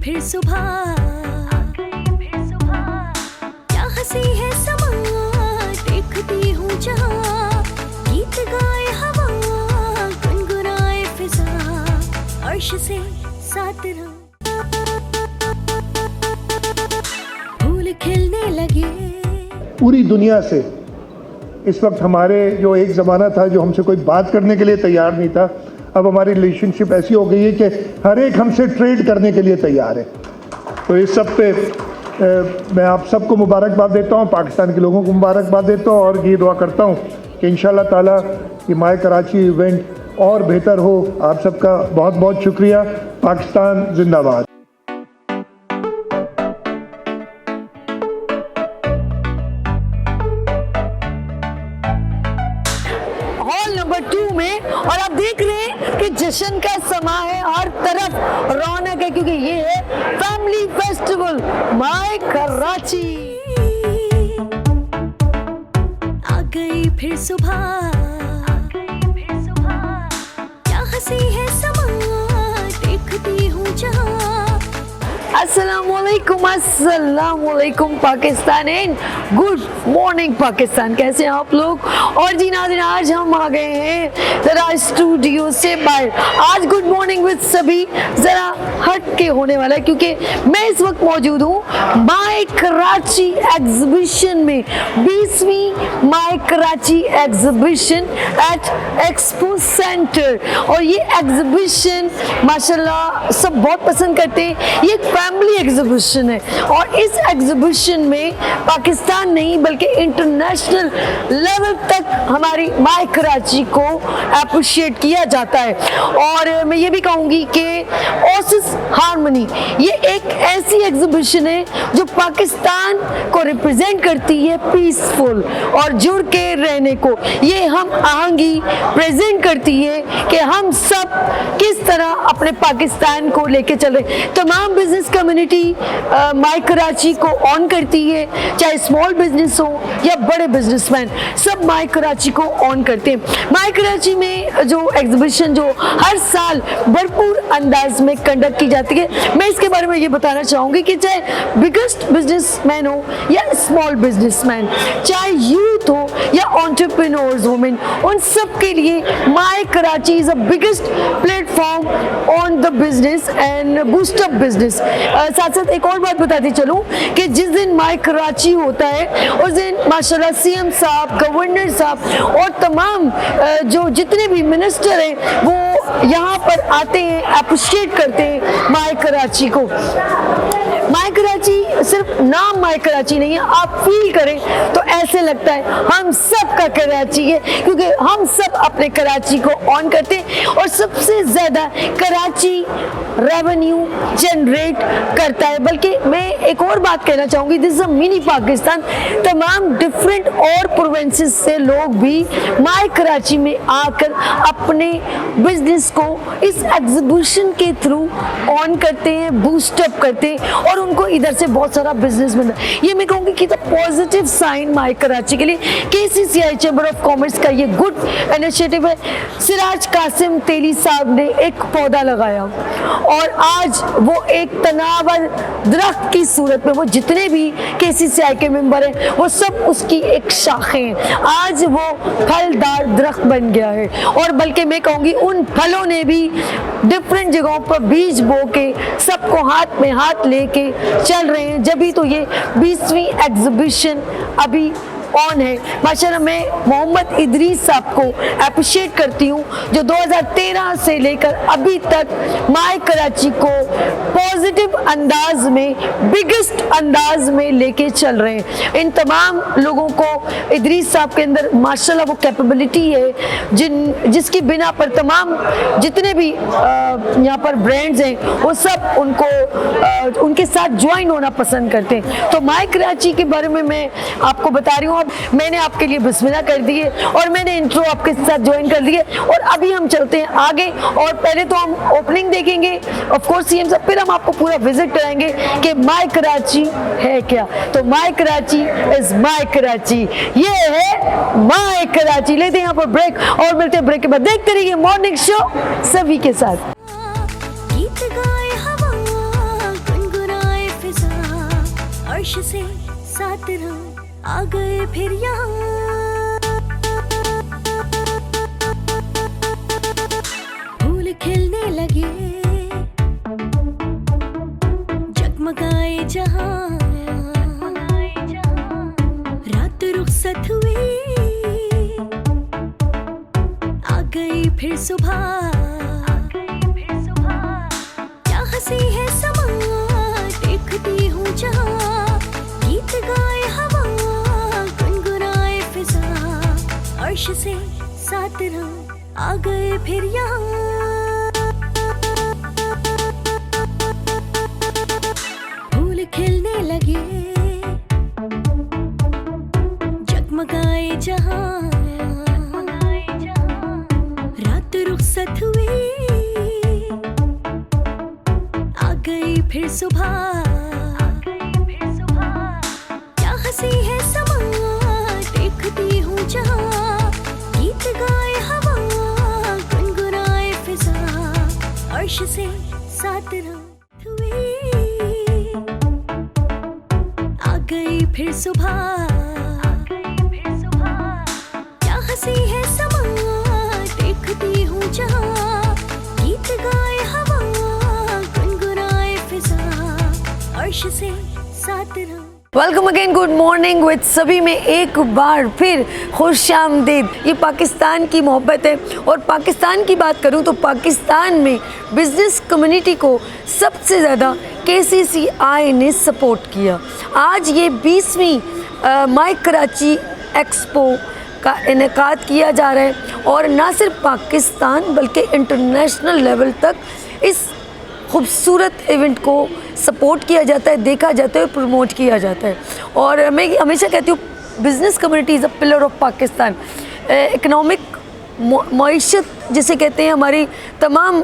फिर सुबह, क्या हंसी है समा, देखती हूँ जहाँ, गीत गाए हवा, गुनगुनाए फिजा, अर्श से साथ रंग फूल खिलने लगे। पूरी दुनिया से इस वक्त हमारे जो एक ज़माना था जो हमसे कोई बात करने के लिए तैयार नहीं था, अब हमारी रिलेशनशिप ऐसी हो गई है कि हर एक हमसे ट्रेड करने के लिए तैयार है। तो इस सब पे मैं आप सबको मुबारकबाद देता हूँ, पाकिस्तान के लोगों को मुबारकबाद देता हूँ और ये दुआ करता हूँ कि इंशाल्लाह ताला ये माय कराची इवेंट और बेहतर हो। आप सबका बहुत बहुत शुक्रिया। पाकिस्तान जिंदाबाद। नंबर 2 में और आप देख रहे हैं कि जश्न का समा है, हर तरफ रौनक है क्योंकि ये है फैमिली फेस्टिवल माय कराची। आ गई फिर सुबह, क्या हंसी है समा, देखती हूँ जहाँ। अस्सलामुअलैकुम Pakistan and good morning Pakistan. कैसे हैं आप लोग? और जी नाज़रीन, आज हम आ गए हैं ज़रा स्टूडियो से बाहर। आज गुड मॉर्निंग विद सभी ज़रा हट के होने वाला है क्योंकि मैं इस वक्त मौजूद हूँ माय कराची एग्जीबिशन में, 20वीं my Karachi exhibition at expo centre. और ये एग्जीबिशन माशाल्लाह सब बहुत पसंद करते हैं। ये फैमिली एग्जीबिशन है और इस एग्जीबिशन में पाकिस्तान नहीं बल्कि इंटरनेशनल लेवल तक हमारी माय कराची को अप्रिशिएट किया जाता है। और मैं ये भी कहूँगी कि ओसिस हारमोनी ये एक ऐसी एग्जीबिशन है जो पाकिस्तान को रिप्रेजेंट करती है पीसफुल और जुड़ के रहने को। ये हम आहंगी प्रेजेंट करती है कि हम सब किस तरह अपने पाकिस्तान को लेके चले। तमाम बिजनेस कम्युनिटी माय कराची को ऑन करती है, चाहे स्मॉल बिजनेस हो या बड़े बिजनेसमैन, सब माय कराची को ऑन करते हैं। माय कराची में जो एग्जीबिशन जो हर साल भरपूर अंदाज में कंडक्ट की जाती है, मैं इसके बारे में ये बताना चाहूँगी कि चाहे बिगेस्ट बिजनेसमैन हो या स्मॉल बिजनेसमैन, चाहे यूथ हो या एंटरप्रेन्योर्स वुमेन, उन सब के लिए my Karachi is a biggest platform on the business and boost up business. साथ साथ एक और बात बताती चलूं कि जिस दिन माय कराची होता है उस दिन माशाल्लाह सीएम साहब, गवर्नर साहब और तमाम जो जितने भी मिनिस्टर हैं वो यहाँ पर आते हैं, अप्रिशिएट करते हैं माय कराची को। माय कराची सिर्फ नाम माय कराची नहीं है, आप फील करें तो ऐसे लगता है हम सब का कराची है क्योंकि हम सब अपने कराची को ऑन करते हैं। और सबसे ज्यादा कराची रेवेन्यू जनरेट करता है। बल्कि मैं एक और बात कहना चाहूंगी, this is a mini Pakistan. तमाम डिफरेंट और प्रोविंसेस से लोग भी माय कराची में आकर अपने बिजनेस को इस एग्जीबिशन के थ्रू ऑन करते हैं, बूस्ट अप करते हैं और उनको इधर से बहुत सारा बिजनेस मिलता है। ये मैं कहूँगी कि पॉजिटिव साइन माय कराची के लिए KCCI चैम्बर ऑफ कॉमर्स का ये गुड इनिशिएटिव है। सिराज कासिम तेली साहब ने एक पौधा लगाया और आज वो एक तनावर दरख्त की सूरत में, वो जितने भी KCCI के मेंबर हैं वो सब उसकी एक शाखें हैं। आज वो फलदार दरख्त बन गया है और बल्कि मैं कहूँगी उन फलों ने भी डिफरेंट जगहों पर बीज बो के सबको हाथ में हाथ लेके चल रहे हैं। जब भी तो ये 20वीं एग्जीबिशन अभी ऑन है। माशाल्लाह मैं मोहम्मद इदरीस साहब को अप्रिशिएट करती हूँ जो 2013 से लेकर अभी तक माय कराची को पॉजिटिव अंदाज में, बिगेस्ट अंदाज में लेके चल रहे हैं। इन तमाम लोगों को इदरीस साहब के अंदर माशाल्लाह वो कैपेबिलिटी है जिसकी बिना पर तमाम जितने भी यहाँ पर ब्रांड्स हैं वो सब उनके साथ ज्वाइन होना पसंद करते हैं। तो माय कराची के बारे में मैं आपको बता रही हूँ। मैंने आपके लिए बिस्मिल्लाह कर दी है और मैंने इंट्रो आपके साथ ज्वाइन कर दी है और अभी हम चलते हैं आगे। और पहले तो हम ओपनिंग देखेंगे ऑफ कोर्स सीएम साहब, फिर हम आपको पूरा विजिट कराएंगे कि माय कराची है क्या। तो my Karachi is my Karachi, ये है माय कराची। लेते हैं यहाँ पर ब्रेक और मिलते हैं ब्रेक के बाद। देखते रहिए मॉर्निंग शो सभी के साथ। गीत गाए हवा, अर्श से 7 रंग आ गए फिर यहाँ, फूल खिलने लगे, जगमगाए जहाँ, रात रुखसत हुई, आ गई फिर सुबह, क्या हंसी है समा, देखती हूँ जहाँ, गीत गाए हवा, गुनगुनाए फिजा, अर्श से 7 रंग आ गए फिर यहाँ, फूल खिलने लगे, जगमगाए जहाँ, रात रुखसत हुई, आ गई फिर सुबह, क्या हंसी है समा, देखती हूँ जहाँ, गीत गाए हवा, गुनगुनाए फिजा, अर्श से 7 रंग हुई, आ गई फिर सुबह, क्या हंसी है समा, देखती हूँ जहाँ, गीत गाए हवा, गुनगुनाए फिजा, अर्श से 7 रंग। Welcome again, good morning with सभी में एक बार फिर खुशामदीद। ये पाकिस्तान की मोहब्बत है और पाकिस्तान की बात करूँ तो पाकिस्तान में बिज़नेस कम्युनिटी को सबसे ज़्यादा KCCI ने सपोर्ट किया। आज ये 20वीं माई कराची एक्सपो का इनेकाद किया जा रहा है और ना सिर्फ पाकिस्तान बल्कि इंटरनेशनल लेवल तक इस खूबसूरत इवेंट को सपोर्ट किया जाता है, देखा जाता है, प्रमोट किया जाता है। और मैं हमेशा कहती हूँ business community is a pillar of Pakistan. Economic मईशत जिसे कहते हैं, हमारी तमाम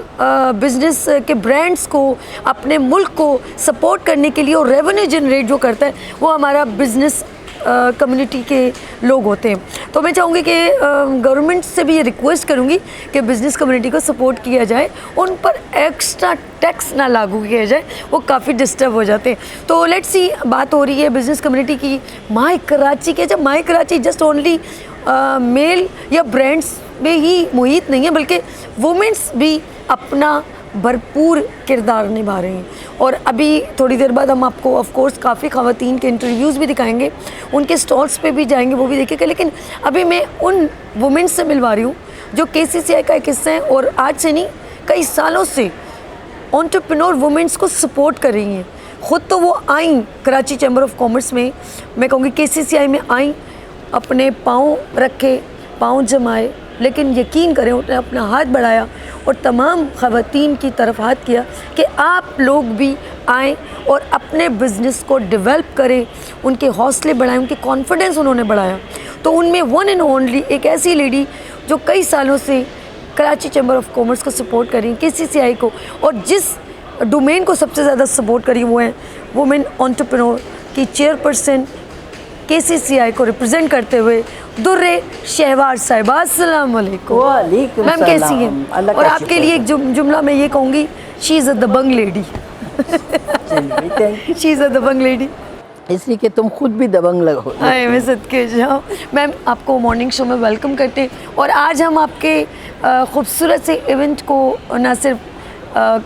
बिज़नेस के ब्रांड्स को, अपने मुल्क को सपोर्ट करने के लिए और रेवेन्यू जनरेट जो करता है वो हमारा बिज़नेस कम्युनिटी के लोग होते हैं। तो मैं चाहूँगी कि गवर्नमेंट से भी ये रिक्वेस्ट करूँगी कि बिज़नेस कम्युनिटी को सपोर्ट किया जाए, उन पर एक्स्ट्रा टैक्स ना लागू किया जाए, वो काफ़ी डिस्टर्ब हो जाते हैं। तो लेट्स सी, बात हो रही है बिज़नेस कम्युनिटी की माई कराची के। जब माई कराची जस्ट ओनली मेल या ब्रांड्स में ही मुहित नहीं है बल्कि वुमेंस भी अपना भरपूर किरदार निभा रही हैं। और अभी थोड़ी देर बाद हम आपको ऑफ कोर्स काफ़ी ख़वातीन के इंटरव्यूज़ भी दिखाएंगे, उनके स्टॉल्स पे भी जाएंगे, वो भी देखेंगे। लेकिन अभी मैं उन वुमेंस से मिलवा रही हूँ जो KCCI का एक हिस्सा है और आज से नहीं कई सालों से एंटरप्रेन्योर वुमेंस को सपोर्ट कर रही हैं। ख़ुद तो वो आई कराची चैम्बर ऑफ कॉमर्स में, मैं कहूँगी KCCI में आई, अपने पाँव रखे, पाँव जमाए, लेकिन यकीन करें उन्होंने अपना हाथ बढ़ाया और तमाम ख़वातीन की तरफ हाथ किया कि आप लोग भी आएँ और अपने बिज़नेस को डेवलप करें, उनके हौसले बढ़ाएं, उनके कॉन्फिडेंस उन्होंने बढ़ाया। तो उनमें वन एंड ओनली एक ऐसी लेडी जो कई सालों से कराची चैम्बर ऑफ कॉमर्स को सपोर्ट कर रही, KCCI को, और जिस डोमेन को सबसे ज़्यादा सपोर्ट करी वो है वुमेन एंटरप्रेन्योर की चेयरपर्सन, KCCI को रिप्रेजेंट करते हुए दुर्रे शहवार साहिबा। अस्सलाम वालेकुम। वालेकुम मैम कैसी हैं? और आपके लिए एक जुमला मैं ये कहूँगी, शी इज़ अ दबंग लेडी। शी इज़ अ दबंग लेडी, इसलिए कि तुम खुद भी दबंग लगो। हाय, मैं सदके जाऊँ। मैम आपको मॉर्निंग शो में वेलकम करते हैं और आज हम आपके खूबसूरत से इवेंट को न सिर्फ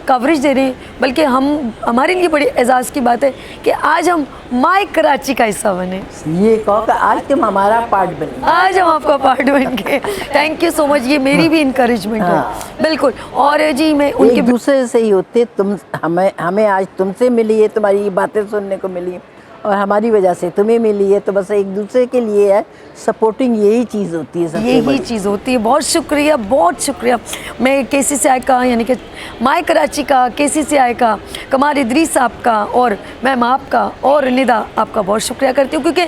कवरेज दे रहे हैं बल्कि हमारे लिए बड़ी एजाज़ की बात है कि आज हम माई कराची का हिस्सा बने। ये कहो कि आज तुम हमारा पार्ट बने, आज हम आपका पार्ट बन गए। थैंक यू सो मच, ये मेरी भी इंकरेजमेंट है। बिल्कुल। और जी मैं उनके एक दूसरे से ही होते, तुम हमें आज तुमसे मिली है, तुम्हारी ये बातें सुनने को मिली और हमारी वजह से तुम्हें मिली है, तो बस एक दूसरे के लिए है सपोर्टिंग, यही चीज़ होती है, सबसे यही चीज़ होती है। बहुत शुक्रिया, बहुत शुक्रिया। मैं KCCI का यानी कि माई कराची का, KCCI का, कमार इदरीस साहब का और मैम आपका और निदा आपका बहुत शुक्रिया करती हूँ, क्योंकि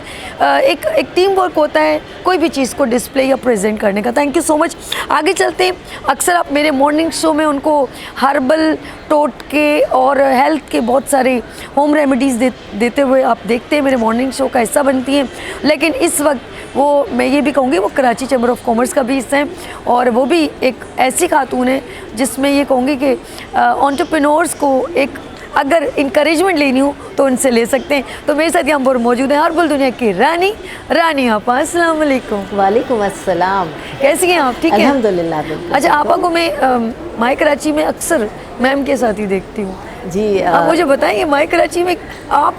एक टीम वर्क होता है कोई भी चीज़ को डिस्प्ले या प्रेजेंट करने का। Thank you so much. आगे चलते हैं। अक्सर आप मेरे मॉर्निंग शो में उनको हर्बल टोटके और हेल्थ के बहुत सारे होम रेमेडीज़ देते हुए आप देखते हैं, मेरे मॉर्निंग शो का हिस्सा बनती हैं। लेकिन इस वक्त वो, मैं ये भी कहूँगी, वो कराची चैम्बर ऑफ कॉमर्स का भी हिस्सा है और वो भी एक ऐसी खातून है जिसमें ये कहूँगी कि एंटरप्रेन्योर्स को एक अगर इंकरेजमेंट लेनी हो तो उनसे ले सकते हैं। तो मेरे साथ यहाँ पर मौजूद है हर्बल दुनिया की रानी आपा। अस्सलाम वालेकुम। वालेकुम अस्सलाम। कैसी हैं आप? ठीक है अल्हम्दुलिल्लाह बिल्कुल। अच्छा, आपा को मैं माई कराची में अक्सर मैम के साथ ही देखती हूँ जी आप मुझे बताएंगे माई कराची में आप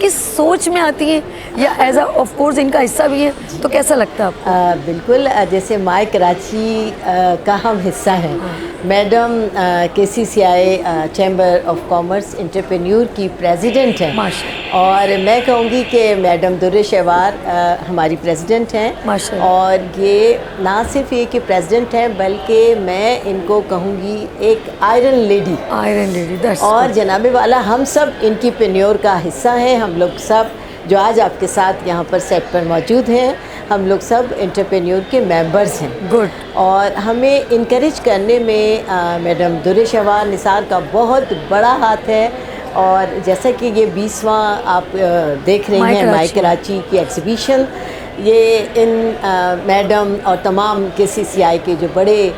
किस सोच में आती हैं, या एज ऑफ कोर्स इनका हिस्सा भी है, तो कैसा लगता है आपको? बिल्कुल जैसे माई कराची का हम हिस्सा हैं। Madam KCCI chamber of commerce entrepreneur की प्रेसिडेंट हैं, माशाल्लाह। और मैं कहूँगी कि मैडम दुर्र शहवार हमारी प्रेसिडेंट हैं। माशाल्लाह। और ये ना सिर्फ ये कि प्रेसिडेंट हैं, बल्कि मैं इनको कहूँगी एक आयरन लेडी। और जनाबे वाला हम सब इनकी पेन्योर का हिस्सा हैं। हम लोग सब जो आज आपके साथ यहाँ पर सेट पर मौजूद हैं, हम लोग सब एंटरप्रेन्योर के मेंबर्स हैं। गुड। और हमें इनकरेज करने में मैडम दुर्र शहवार निसार का बहुत बड़ा हाथ है। और जैसा कि ये 20वां आप देख रही हैं माई कराची की एग्ज़िबिशन, ये इन मैडम और तमाम KCCI के जो बड़े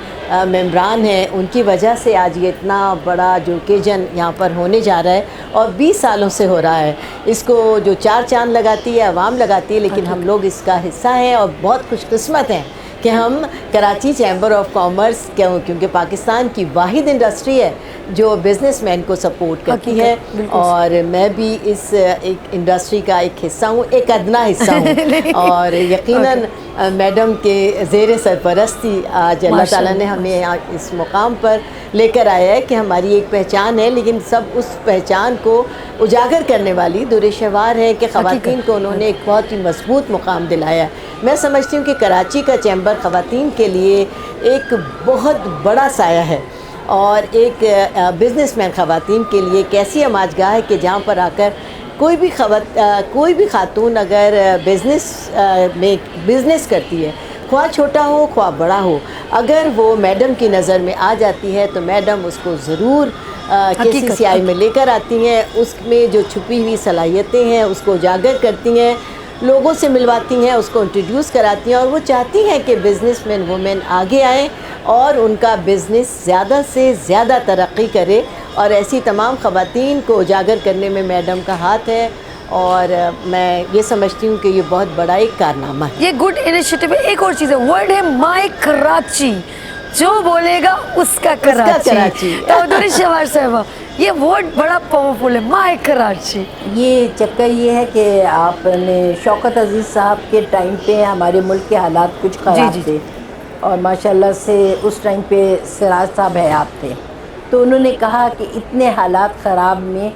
मेंबरान हैं उनकी वजह से आज ये इतना बड़ा जो ओकेजन यहाँ पर होने जा रहा है, और 20 सालों से हो रहा है। इसको जो 4 चांद लगाती है आवाम लगाती है, लेकिन हम लोग इसका हिस्सा हैं और बहुत खुशकिस्मत हैं कि हम कराची चैम्बर ऑफ कॉमर्स क्योंकि पाकिस्तान की वाहिद इंडस्ट्री है जो बिज़नेसमैन को सपोर्ट करती है। और मैं भी इस एक इंडस्ट्री का एक हिस्सा हूँ, एक अदना हिस्सा हूँ। और यकीनन मैडम के ज़ेर सरपरस्ती आज अल्लाह ताला ने हमें यहाँ इस मुकाम पर लेकर आया है कि हमारी एक पहचान है, लेकिन सब उस पहचान को उजागर करने वाली दुर्र शहवार है कि ख़वातीन को उन्होंने एक बहुत ही मजबूत मुकाम दिलाया। मैं समझती हूँ कि कराची का चैम्बर ख़वातीन के लिए एक बहुत बड़ा साया है, और एक बिज़नेसमैन ख़वातीन के लिए एक ऐसी आमाजगाह है कि जहाँ पर आकर कोई भी खातून अगर बिज़नेस करती है, ख्वाह छोटा हो ख्वाह बड़ा हो, अगर वो मैडम की नज़र में आ जाती है तो मैडम उसको ज़रूर KCCI में लेकर आती हैं। उसमें जो छुपी हुई सलाहियतें हैं उसको उजागर करती हैं, लोगों से मिलवाती हैं, उसको इंट्रोड्यूस कराती हैं, और वो चाहती हैं कि बिज़नेसमैन वुमेन आगे आएँ और उनका बिज़नेस ज़्यादा से ज़्यादा तरक्की करे। और ऐसी तमाम ख़वातीन को उजागर करने में मैडम का हाथ है, और मैं ये समझती हूँ कि ये बहुत बड़ा एक कारनामा है। ये गुड इनिशिएटिव है। एक और चीज़ है, वर्ड है माई कराची, जो बोलेगा उसका कराची। तो दुर्र शहवार साहिबा, ये वर्ड बड़ा पावरफुल है, माई कराची। ये चक्कर ये है कि आपने शौकत अजीज़ साहब के टाइम पे हमारे मुल्क के हालात कुछ ख़राब थे, और माशाल्लाह से उस टाइम पे सिराज साहब हयात थे, तो उन्होंने कहा कि इतने हालात ख़राब में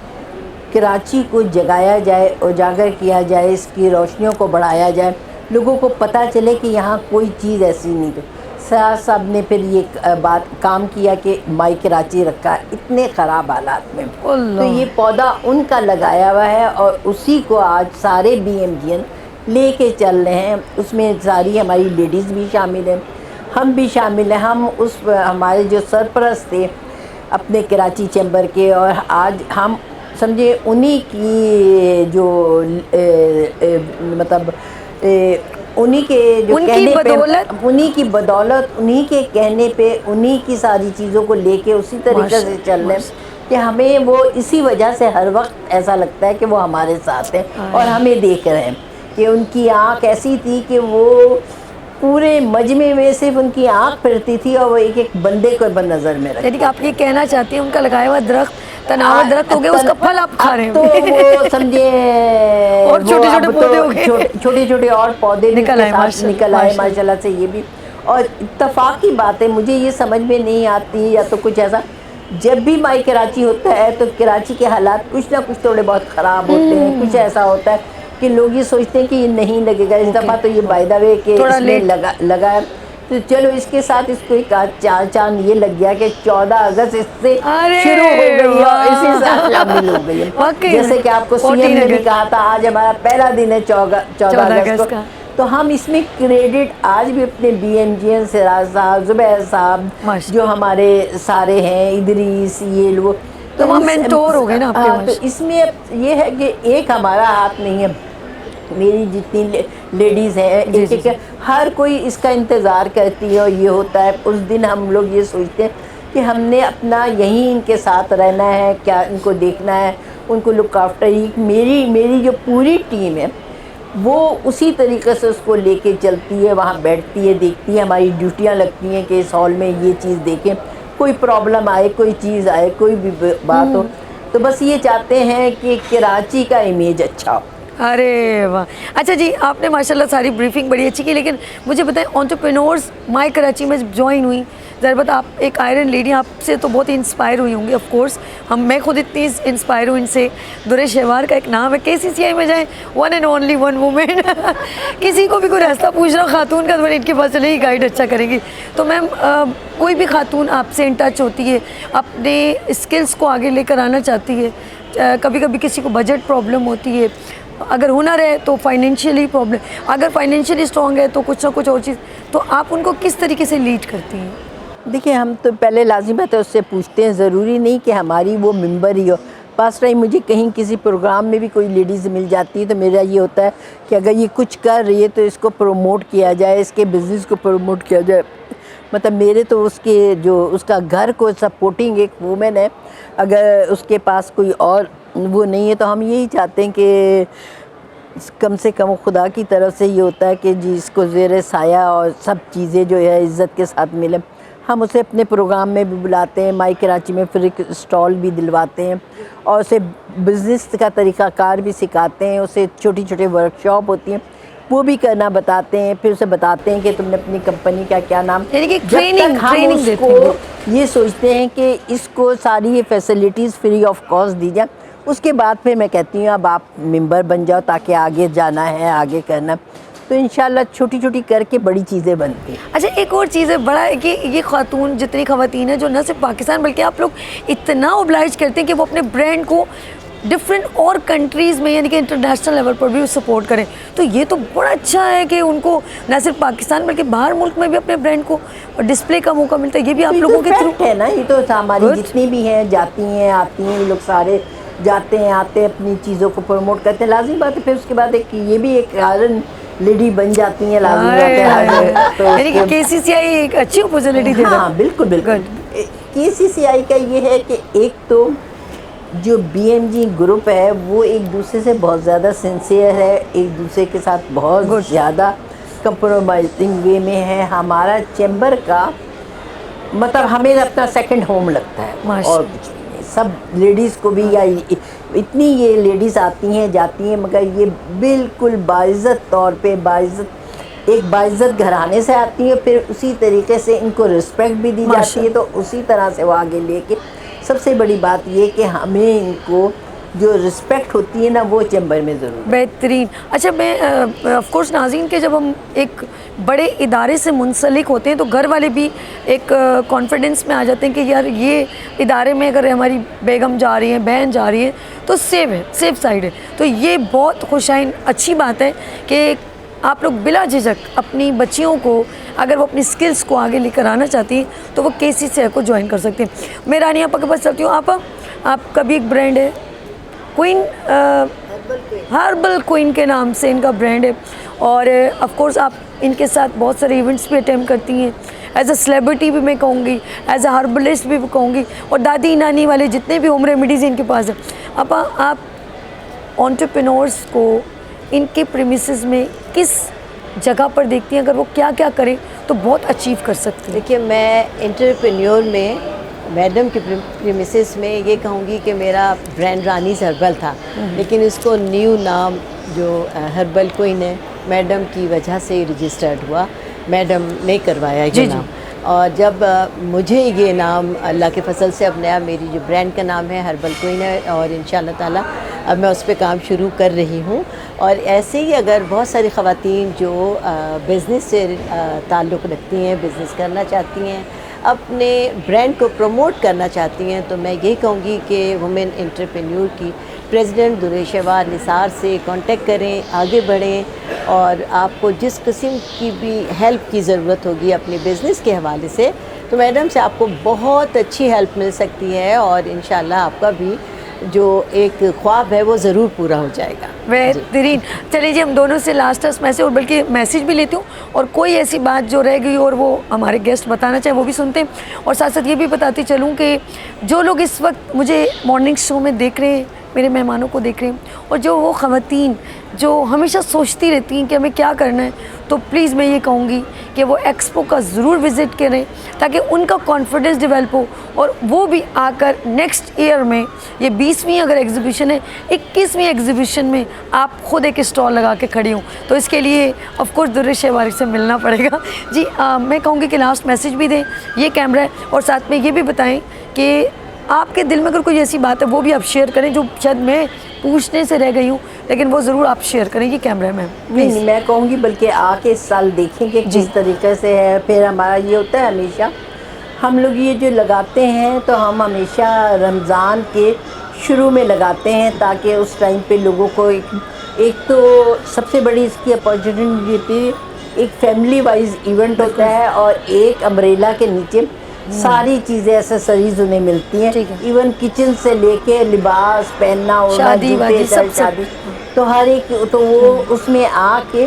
कराची को जगाया जाए, उजागर किया जाए, इसकी रोशनियों को बढ़ाया जाए, लोगों को पता चले कि यहाँ कोई चीज़ ऐसी नहीं है। सिराज साहब ने फिर ये बात काम किया कि माई कराची रखा इतने ख़राब हालात में, तो ये पौधा उनका लगाया हुआ है, और उसी को आज सारे BMGN लेके चल रहे हैं। उसमें सारी हमारी लेडीज़ भी शामिल हैं, हम भी शामिल हैं। हम हमारे जो सरपरस्त थे अपने कराची चैम्बर के, और आज हम समझे उन्हीं की जो मतलब उन्हीं के जो कहने पे, उन्हीं की बदौलत, उन्हीं के कहने पे, उन्हीं की सारी चीज़ों को लेके उसी तरीके से चल रहे हैं कि हमें वो इसी वजह से हर वक्त ऐसा लगता है कि वो हमारे साथ हैं और हमें देख रहे हैं। कि उनकी आँख ऐसी थी कि वो पूरे मजमे में सिर्फ उनकी आँख फिरती थी और वो एक एक बंदे को नज़र में रखती। यानी कि आप ये कहना चाहती हैं उनका लगाया हुआ दरख्त तनावर दरख्त हो गया, उसका फल आप खा रहे हो। तो वो समझे और छोटे छोटे पौधे हो गए, छोटे छोटे और पौधे निकल आए माशाल्लाह से। ये भी और इत्तफाक की बात है, मुझे ये समझ में नहीं आती या तो कुछ ऐसा, जब भी माई कराची होता है तो कराची के हालात कुछ ना कुछ थोड़े बहुत ख़राब होते हैं। कुछ ऐसा होता है कि लोग ये सोचते हैं कि ये नहीं लगेगा, इस दफ़ा तो ये बाय द वे के इसमें लगा है, तो चलो इसके साथ इसको एक चार चांद ये लग गया कि 14 अगस्त इससे शुरू हो गई है और इसी साथ शामिल हो गई है। जैसे कि आपको CM ने भी कहा था आज हमारा पहला दिन है 14 अगस्त का, तो हम इसमें क्रेडिट आज भी अपने BMGN सिराज साहब, जुबैर साहब जो हमारे सारे हैं, इदरीस, ये लोग, तो हम मेंटोर हो गए ना आपके। तो इसमें ये है कि एक हमारा हाथ नहीं है, मेरी जितनी लेडीज़ हैं एक हर कोई इसका इंतज़ार करती है और ये होता है। उस दिन हम लोग ये सोचते हैं कि हमने अपना यहीं इनके साथ रहना है, क्या इनको देखना है, उनको लुक आफ्टर। मेरी जो पूरी टीम है वो उसी तरीके से उसको लेके चलती है, वहाँ बैठती है, देखती है, हमारी ड्यूटियाँ लगती हैं कि इस हॉल में ये चीज़ देखें, कोई प्रॉब्लम आए, कोई चीज़ आए, कोई भी बात हो, तो बस ये चाहते हैं कि कराची का इमेज अच्छा हो। अरे वाह, अच्छा जी, आपने माशाल्लाह सारी ब्रीफिंग बड़ी अच्छी की, लेकिन मुझे बताएं एंटरप्रेन्योर्स माई कराची में ज्वाइन हुई, ज़रा बता, आप एक आयरन लेडी, आपसे तो बहुत ही इंस्पायर हुई होंगी ऑफ कोर्स, मैं खुद इतनी इंस्पायर हूँ इनसे। दुरेश शेवार का एक नाम है, KCCI में जाएं, one and only one women किसी को भी कोई रास्ता पूछ रहा खातून का तो मैंने इनके पास चले ही गाइड अच्छा करेंगी। तो मैम कोई भी खातून आपसे इन टच होती है, अपने स्किल्स को आगे लेकर आना चाहती है, कभी कभी किसी को बजट प्रॉब्लम होती है, अगर हुनर है तो फाइनेंशियली प्रॉब्लम, अगर फाइनेंशियली स्ट्रॉन्ग है तो कुछ ना कुछ और चीज़, तो आप उनको किस तरीके से लीड करती हैं? देखिए, हम तो पहले लाजिम है तो उससे पूछते हैं, ज़रूरी नहीं कि हमारी वो मेंबर ही हो। पास टाइम मुझे कहीं किसी प्रोग्राम में भी कोई लेडीज़ मिल जाती है तो मेरा ये होता है कि अगर ये कुछ कर रही है तो इसको प्रमोट किया जाए, इसके बिज़नेस को प्रमोट किया जाए। मतलब मेरे तो उसके जो उसका घर को सपोर्टिंग एक वूमेन है, अगर उसके पास कोई और वो नहीं है तो हम यही चाहते हैं कि कम से कम खुदा की तरफ से ये होता है कि जी इसको ज़ेर साया और सब चीज़ें जो है इज़्ज़त के साथ मिले। हम उसे अपने प्रोग्राम में भी बुलाते हैं, माई कराची में फिर एक स्टॉल भी दिलवाते हैं और उसे बिज़नेस का तरीक़ाकार भी सिखाते हैं, उसे छोटी छोटी वर्कशॉप होती हैं वो भी करना बताते हैं, फिर उसे बताते हैं कि तुमने अपनी कंपनी का क्या नाम, यानी कि ट्रेनिंग देते हैं। ये सोचते हैं कि इसको सारी ये फैसिलिटीज़ फ्री ऑफ कॉस्ट दी जाए, उसके बाद फिर मैं कहती हूँ अब आप मेंबर बन जाओ ताकि आगे जाना है, आगे करना, तो इंशाल्लाह छोटी छोटी करके बड़ी चीज़ें बनती हैं। अच्छा, एक और चीज़ है बड़ा है कि ये खातून, जितनी ख़वातीन हैं जो न सिर्फ पाकिस्तान बल्कि आप लोग इतना ओब्लाइज करते हैं कि वो अपने ब्रांड को डिफरेंट और कंट्रीज़ में यानी कि इंटरनेशनल लेवल पर भी सपोर्ट करें, तो ये तो बड़ा अच्छा है कि उनको न सिर्फ पाकिस्तान बल्कि बाहर मुल्क में भी अपने ब्रांड को डिस्प्ले का मौका मिलता है। ये भी आप लोगों के थ्रू है ना, ये तो हमारी जितनी भी हैं जाती हैं आती हैं, लोग सारे जाते हैं आते हैं, अपनी चीज़ों को प्रमोट करते हैं, लाजिम बात है। फिर उसके बाद एक ये भी एक आयरन लेडी बन जाती हैं, लाजिम बात है। यानी कि KCCI एक अच्छी अपॉर्चुनिटी दे रहा है। हाँ बिल्कुल बिल्कुल। KCCI का ये है कि एक तो जो BMG ग्रुप है वो एक दूसरे से बहुत ज़्यादा सिंसियर है, एक दूसरे के साथ बहुत ज़्यादा कंप्रोमाइजिंग वे में है। हमारा चैम्बर का मतलब हमें अपना सेकंड होम लगता है और सब लेडीज़ को भी, या इतनी ये लेडीज़ आती हैं जाती हैं मगर ये बिल्कुल बाइज़्ज़त तौर पे एक बाइज़्ज़त घराने से आती है, फिर उसी तरीके से इनको रिस्पेक्ट भी दी जाती है, तो उसी तरह से वो आगे लेके। सबसे बड़ी बात ये कि हमें इनको जो रिस्पेक्ट होती है ना वो चैम्बर में ज़रूर बेहतरीन। अच्छा, मैं ऑफ कोर्स नाज़रीन के जब हम एक बड़े इदारे से मुंसलिक होते हैं तो घर वाले भी एक कॉन्फिडेंस में आ जाते हैं कि यार ये इदारे में अगर हमारी बेगम जा रही है, बहन जा रही है तो सेफ साइड है। तो ये बहुत खुशाइन अच्छी बात है कि आप लोग बिला झिझक अपनी बच्चियों को अगर वो अपनी स्किल्स को आगे लेकर आना चाहती हैं तो वो KCCI को ज्वाइन कर सकते हैं। मैं रानी आपा के पास चलती हूँ। आपका भी एक ब्रांड है क्वीन, हर्बल क्वीन के नाम से इनका ब्रांड है, और ऑफ कोर्स आप इनके साथ बहुत सारे इवेंट्स भी अटेम्प्ट करती हैं। एज अ सेलिब्रिटी भी मैं कहूँगी, एज अ हर्बलिस्ट भी कहूँगी, और दादी नानी वाले जितने भी होम रेमेडीज़ इनके पास हैं। अब आप एंटरप्रेन्योर्स को इनके प्रीमिसेस में किस जगह पर देखती हैं, अगर वो क्या क्या करें तो बहुत अचीव कर सकते हैं? देखिए, मैं एंटरप्रेन्योर में मैडम के प्रीमिसेस में ये कहूँगी कि मेरा ब्रांड रानीज़ हर्बल था, लेकिन इसको न्यू नाम जो हर्बल क्वीन है मैडम की वजह से रजिस्टर्ड हुआ, मैडम ने करवाया ये नाम। और जब मुझे ये नाम अल्लाह के फजल से अब नया, मेरी जो ब्रांड का नाम है हर्बल क्वीन है, और इंशाअल्लाह ताला अब मैं उस पर काम शुरू कर रही हूँ। और ऐसे ही अगर बहुत सारी ख़वातीन जो बिज़नेस से ताल्लुक़ रखती हैं, बिज़नेस करना चाहती हैं, अपने ब्रांड को प्रमोट करना चाहती हैं, तो मैं ये कहूँगी कि वुमेन एंटरप्रेन्योर की प्रेसिडेंट दुरेशवा निसार से कांटेक्ट करें, आगे बढ़ें, और आपको जिस किस्म की भी हेल्प की ज़रूरत होगी अपने बिज़नेस के हवाले से तो मैडम से आपको बहुत अच्छी हेल्प मिल सकती है, और इंशाल्लाह आपका भी जो एक ख्वाब है वो ज़रूर पूरा हो जाएगा। बेहतरीन। चलिए जी, हम दोनों से लास्ट मैसेज, और बल्कि मैसेज भी लेती हूँ, और कोई ऐसी बात जो रह गई और वो हमारे गेस्ट बताना चाहे वो भी सुनते हैं, और साथ साथ ये भी बताती चलूँ कि जो लोग इस वक्त मुझे मॉर्निंग शो में देख रहे हैं, मेरे मेहमानों को देख रहे हैं, और जो वो ख़वातीन जो हमेशा सोचती रहती हैं कि हमें क्या करना है, तो प्लीज़ मैं ये कहूँगी कि वो एक्सपो का ज़रूर विज़िट करें ताकि उनका कॉन्फिडेंस डेवलप हो, और वो भी आकर नेक्स्ट ईयर में, ये 20वीं अगर एग्जीबिशन है, 21वीं एग्जीबिशन में आप खुद एक स्टॉल लगा के खड़ी हूँ। तो इसके लिए ऑफ कोर्स दुर्र शेवारी से मिलना पड़ेगा जी। मैं कहूँगी कि लास्ट मैसेज भी दें, ये कैमरा है, और साथ में ये भी बताएं कि आपके दिल में अगर कोई ऐसी बात है वो भी आप शेयर करें जो शायद मैं पूछने से रह गई हूँ, लेकिन वो ज़रूर आप शेयर करें। ये कैमरा में नहीं, मैं कहूँगी बल्कि आके इस साल देखेंगे किस तरीके से है। फिर हमारा ये होता है हमेशा हम लोग ये जो लगाते हैं तो हम हमेशा रमज़ान के शुरू में लगाते हैं ताकि उस टाइम पे लोगों को एक तो सबसे बड़ी इसकी अपॉर्चुनिटी होती है, एक फैमिली वाइज इवेंट होता है, और एक अम्ब्रेला के नीचे सारी चीज़ें एसेसरीज उन्हें मिलती हैं, इवन किचन से लेके लिबास पहनना, जूते, शादी, तो हर एक, तो वो उसमें आके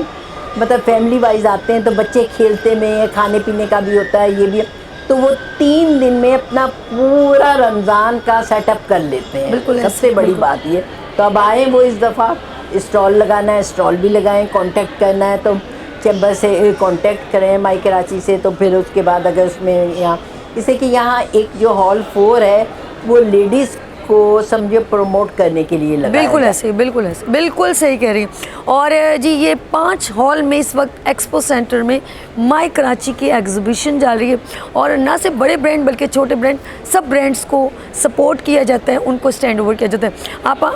मतलब फैमिली वाइज आते हैं, तो बच्चे खेलते में, खाने पीने का भी होता है, ये भी, तो वो 3 दिन में अपना पूरा रमज़ान का सेटअप कर लेते हैं। बिल्कुल, सबसे बड़ी बात ये। तो अब आए वो इस दफ़ा स्टॉल लगाना है, स्टॉल भी लगाएं, कांटेक्ट करना है तो चैम्बर से कांटेक्ट करें माई कराची से, तो फिर उसके बाद अगर उसमें यहाँ जैसे कि यहाँ एक जो हॉल 4 है वो लेडीज़ को समझे प्रमोट करने के लिए लगा। बिल्कुल ऐसे, बिल्कुल ऐसे, बिल्कुल सही कह रही हैं। और जी ये 5 हॉल में इस वक्त एक्सपो सेंटर में माई कराची की एग्जीबिशन जा रही है, और ना सिर्फ बड़े ब्रांड बल्कि छोटे ब्रांड, सब ब्रांड्स को सपोर्ट किया जाता है, उनको स्टैंड ओवर किया जाता है।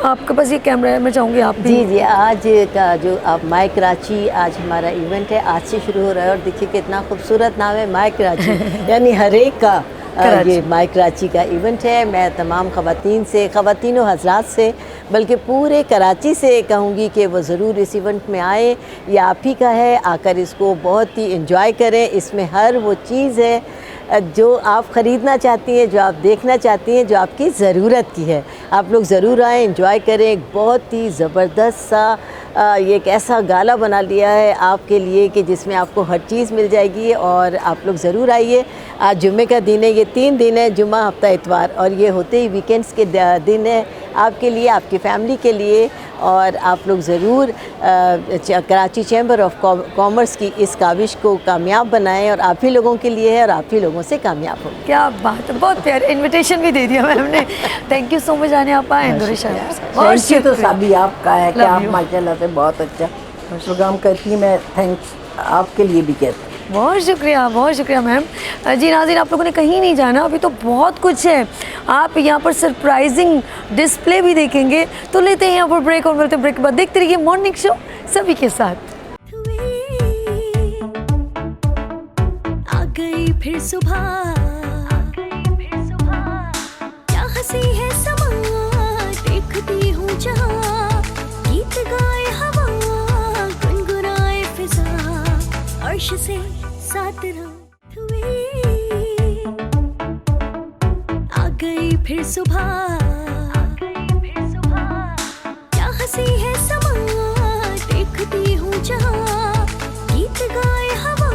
आपके पास ये कैमरा है, मैं चाहूँगी आप भी। जी, आज का जो आप माई कराची, आज हमारा इवेंट है, आज से शुरू हो रहा है, और देखिए कितना खूबसूरत नाम है माई कराची यानी हर एक का ये माई कराची का इवेंट है। मैं तमाम ख़वातीन से, ख़वातीन और हज़रात से, बल्कि पूरे कराची से कहूँगी कि वो ज़रूर इस इवेंट में आए। ये आप ही का है, आकर इसको बहुत ही एंजॉय करें। इसमें हर वो चीज़ है जो आप ख़रीदना चाहती हैं, जो आप देखना चाहती हैं, जो आपकी ज़रूरत की है। आप लोग ज़रूर आएँ, एंजॉय करें। एक बहुत ही ज़बरदस्त सा ये एक ऐसा गाला बना लिया है आपके लिए कि जिसमें आपको हर चीज़ मिल जाएगी, और आप लोग ज़रूर आइए। आज जुम्मे का दिन है, ये 3 दिन है, जुम्मा, हफ्ता, इतवार, और ये होते ही वीकेंड्स के दिन है आपके लिए, आपकी फैमिली के लिए। और आप लोग ज़रूर कराची चैम्बर ऑफ कॉमर्स की इस काविश को कामयाब बनाएं, और आप ही लोगों के लिए है, और आप ही लोगों से कामयाब हो। क्या बात है, बहुत प्यार, इनविटेशन भी दे दिया मैम ने। थैंक यू सो मच आने आप आए। थैंक यू तो सभी आपका है कि आप माशाल्लाह से बहुत अच्छा प्रोग्राम करती हैं। मैं थैंक्स आपके लिए भी कहती हूँ। बहुत शुक्रिया मैम। जी नाज़रीन, आप लोगों ने कहीं नहीं जाना, अभी तो बहुत कुछ है। आप यहाँ पर सरप्राइजिंग डिस्प्ले भी देखेंगे। तो लेते हैं यहाँ पर ब्रेक, और मिलते हैं ब्रेक के बाद। देखते रहिए मॉर्निंग शो सभी के साथ। आ गई फिर सुबह, क्या हंसी है समा, देखती हूँ जहाँ, गीत गाए हवा, गुनगुनाए फिजा, अर्श से साथ आ गई फिर सुबह, क्या हंसी है समा, देखती हूँ जहाँ, गीत गाए हवा,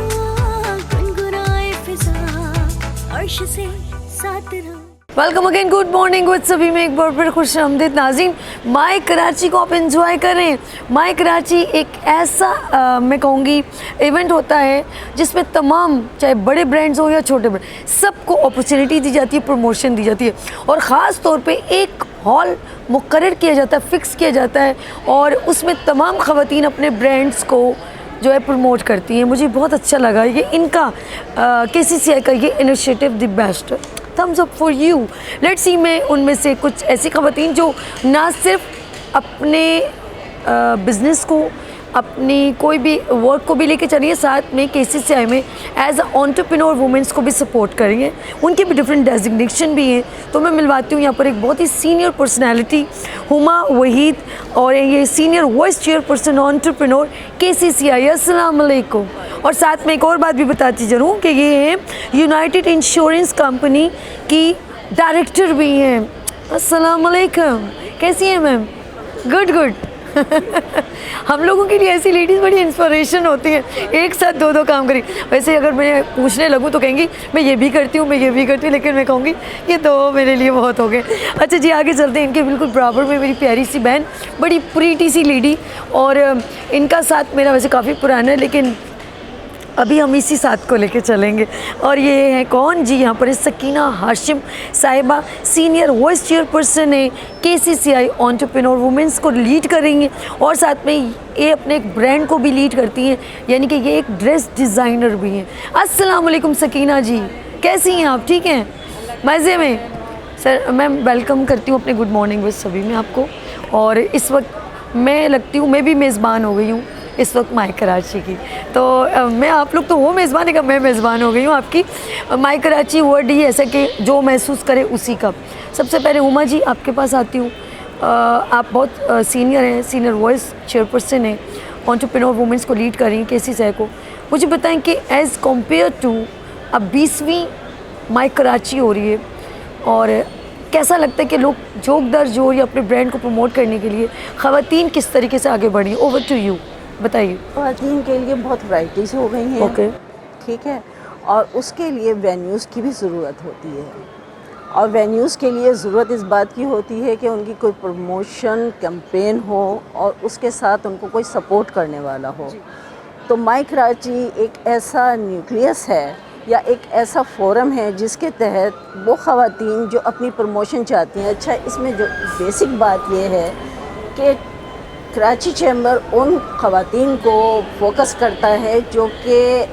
गुनगुनाए फिजा, अर्श से साथ रहो। Welcome again, good morning with सभी में एक बार फिर खुश आमदीद नाज़रीन। माई कराची को आप एंजॉय करें। माई कराची एक ऐसा मैं कहूँगी इवेंट होता है जिसमें तमाम, चाहे बड़े ब्रांड्स हो या छोटे ब्रांड, सबको अपॉर्चुनिटी दी जाती है, प्रमोशन दी जाती है, और ख़ास तौर पे एक हॉल मुकर्रर किया जाता है, फिक्स किया जाता है, और उसमें तमाम ख़वातीन अपने ब्रांड्स को जो है प्रमोट करती हैं। मुझे बहुत अच्छा लगा ये इनका KCCI का ये initiative, the best, thumbs up for you. Let's see, मैं उनमें से कुछ ऐसी ख़वातीन जो ना सिर्फ अपने बिज़नेस को, अपनी कोई भी वर्क को भी लेके चलिए, साथ में KCCI में एज अ एंटरप्रेन्योर वुमेंस को भी सपोर्ट करेंगे। उनके भी डिफरेंट डेजिग्नेशन भी हैं। तो मैं मिलवाती हूँ यहाँ पर एक बहुत ही सीनियर पर्सनैलिटी, हुमा वहीद, और ये senior vice chairperson entrepreneur KCCI। अस्सलाम वालेकुम। और साथ में एक और बात भी बताती चलूँ कि ये हैं यूनाइटेड इंश्योरेंस कंपनी की डायरेक्टर भी हैं। अस्सलाम वालेकुम, कैसी हैं मैम? Good good. हम लोगों के लिए ऐसी लेडीज़ बड़ी इंस्पिरेशन होती हैं, एक साथ दो दो काम करी। वैसे अगर मैं पूछने लगूँ तो कहेंगी मैं ये भी करती हूँ, मैं ये भी करती हूँ, लेकिन मैं कहूँगी ये दो मेरे लिए बहुत हो गए। अच्छा जी, आगे चलते हैं। इनके बिल्कुल बराबर में मेरी प्यारी सी बहन, बड़ी प्रीटी सी लेडी, और इनका साथ मेरा वैसे काफ़ी पुराना है, लेकिन अभी हम इसी साथ को लेके चलेंगे। और ये है कौन जी? यहाँ पर है सकीना हाशिम साहिबा, सीनियर वाइस चेयरपर्सन है KCCI एंटरप्रेन्योर वुमेंस को लीड कर रही हैं, और साथ में ये अपने एक ब्रांड को भी लीड करती हैं, यानी कि ये एक ड्रेस डिज़ाइनर भी हैं। अस्सलाम वालेकुम सकीना जी, कैसी हैं आप? ठीक हैं, मज़े में? सर मैं वेलकम करती हूँ अपने गुड मॉर्निंग विद सभी में आपको। और इस वक्त मैं लगती हूँ मैं भी मेज़बान हो गई हूँ इस वक्त माई कराची की। तो मैं, आप लोग तो वो मेज़बान है, मैं मेज़बान हो गई हूँ आपकी। माई कराची वर्ड ही ऐसा कि जो महसूस करे उसी का। सबसे पहले उमा जी आपके पास आती हूँ। आप बहुत सीनियर हैं, सीनियर वाइस चेयरपर्सन हैं, एंटरप्रेन्योर वुमेंस को लीड कर रही हैं KCCI को। मुझे बताएं कि एज़ कम्पेयर टू अब 20वीं माई कराची हो रही है, और कैसा लगता है कि लोग जोक दर जोर या अपने ब्रांड को प्रमोट करने के लिए ख़वातीन किस तरीके से आगे बढ़ी? ओवर टू यू, बताइए। ख़वातीन के लिए बहुत वैराइटीज़ हो गई हैं। ओके, ठीक है, और उसके लिए वेन्यूज़ की भी ज़रूरत होती है, और वेन्यूज़ के लिए ज़रूरत इस बात की होती है कि उनकी कोई प्रमोशन कैंपेन हो और उसके साथ उनको कोई सपोर्ट करने वाला हो। तो माई कराची एक ऐसा न्यूक्लियस है या एक ऐसा फोरम है जिसके तहत वो ख़वातीन जो अपनी प्रमोशन चाहती हैं। अच्छा, इसमें जो बेसिक बात ये है कि कराची चैम्बर उन ख़वातीन को फोकस करता है जो कि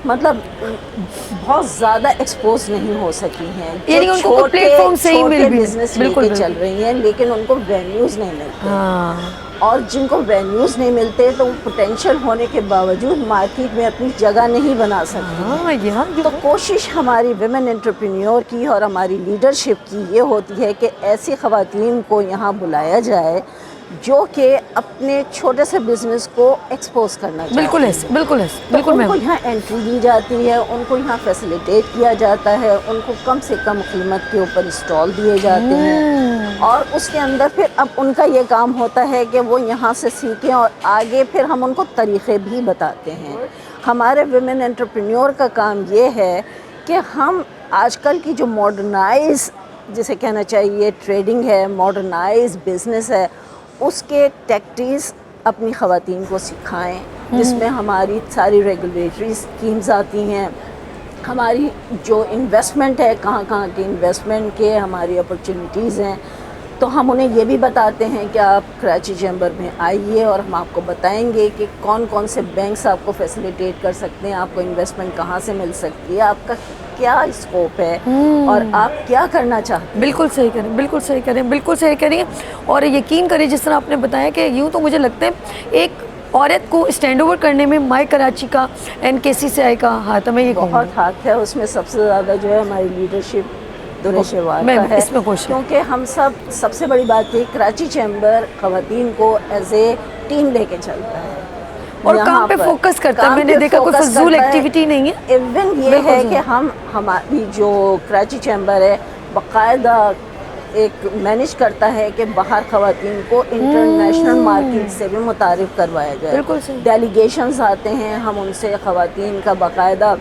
मतलब बहुत ज़्यादा एक्सपोज नहीं हो सकी हैं, यानी जो उनको प्लेटफॉर्म सही मिल भी बिजनेस बिल्कुल लेके चल रही हैं, लेकिन उनको वेन्यूज़ नहीं मिलते। हाँ, और जिनको वेन्यूज़ नहीं मिलते तो वो पोटेंशियल होने के बावजूद मार्केट में अपनी जगह नहीं बना सकती। हाँ, यहाँ तो कोशिश हमारी विमेन एंटरप्रेन्योर की और हमारी लीडरशिप की ये होती है कि ऐसी ख़वातीन को यहाँ बुलाया जाए जो कि अपने छोटे से बिज़नेस को एक्सपोज करना चाहते हैं। बिल्कुल ऐसे, बिल्कुल ऐसे, तो बिल्कुल उनको मैम। यहाँ एंट्री दी जाती है, उनको यहाँ फैसिलिटेट किया जाता है, उनको कम से कम कीमत के ऊपर स्टॉल दिए जाते हैं, और उसके अंदर फिर अब उनका ये काम होता है कि वो यहाँ से सीखें और आगे फिर हम उनको तरीक़े भी बताते हैं। हमारे विमेन एंटरप्रेन्योर का काम ये है कि हम आजकल की जो मॉडर्नाइज, जिसे कहना चाहिए ट्रेडिंग है, मॉडर्नाइज बिज़नेस है, उसके टैक्टिक्स अपनी ख़वातीन को सिखाएं, जिसमें हमारी सारी रेगुलेटरी स्कीम्स आती हैं, हमारी जो इन्वेस्टमेंट है, कहाँ कहाँ की इन्वेस्टमेंट के हमारी अपॉर्चुनिटीज़ हैं। तो हम उन्हें ये भी बताते हैं कि आप कराची चैम्बर में आइए और हम आपको बताएंगे कि कौन कौन से बैंक्स आपको फैसिलिटेट कर सकते हैं, आपको इन्वेस्टमेंट कहाँ से मिल सकती है, आपका क्या स्कोप है और आप क्या करना चाहते हैं। बिल्कुल सही करें, बिल्कुल सही करें, बिल्कुल सही करें। और यकीन करिए, जिस तरह आपने बताया कि यूँ तो मुझे लगता है एक औरत को स्टैंड ओवर करने में माई कराची का एंड KCCI का हाथ है। मैं ये बहुत हाथ है उसमें। सबसे ज़्यादा जो है हमारी लीडरशिप दुरेशवार का है, इसमें खुश हूं। क्योंकि हम सब, सबसे बड़ी बात है कराची चैम्बर ख़वातीन को एज ए टीम लेके चलता है और काम पे फोकस करता है। मैंने देखा कोई फजूल एक्टिविटी नहीं है। इवन ये है कि हम, हमारी जो कराची चैम्बर है बाकायदा एक मैनेज करता है कि बाहर ख़वातीन को इंटरनेशनल मार्केट से भी मुतारिफ करवाया जाए। बिल्कुल सही। डेलीगेशंस आते हैं, हम उनसे ख़वातीन का बाकायदा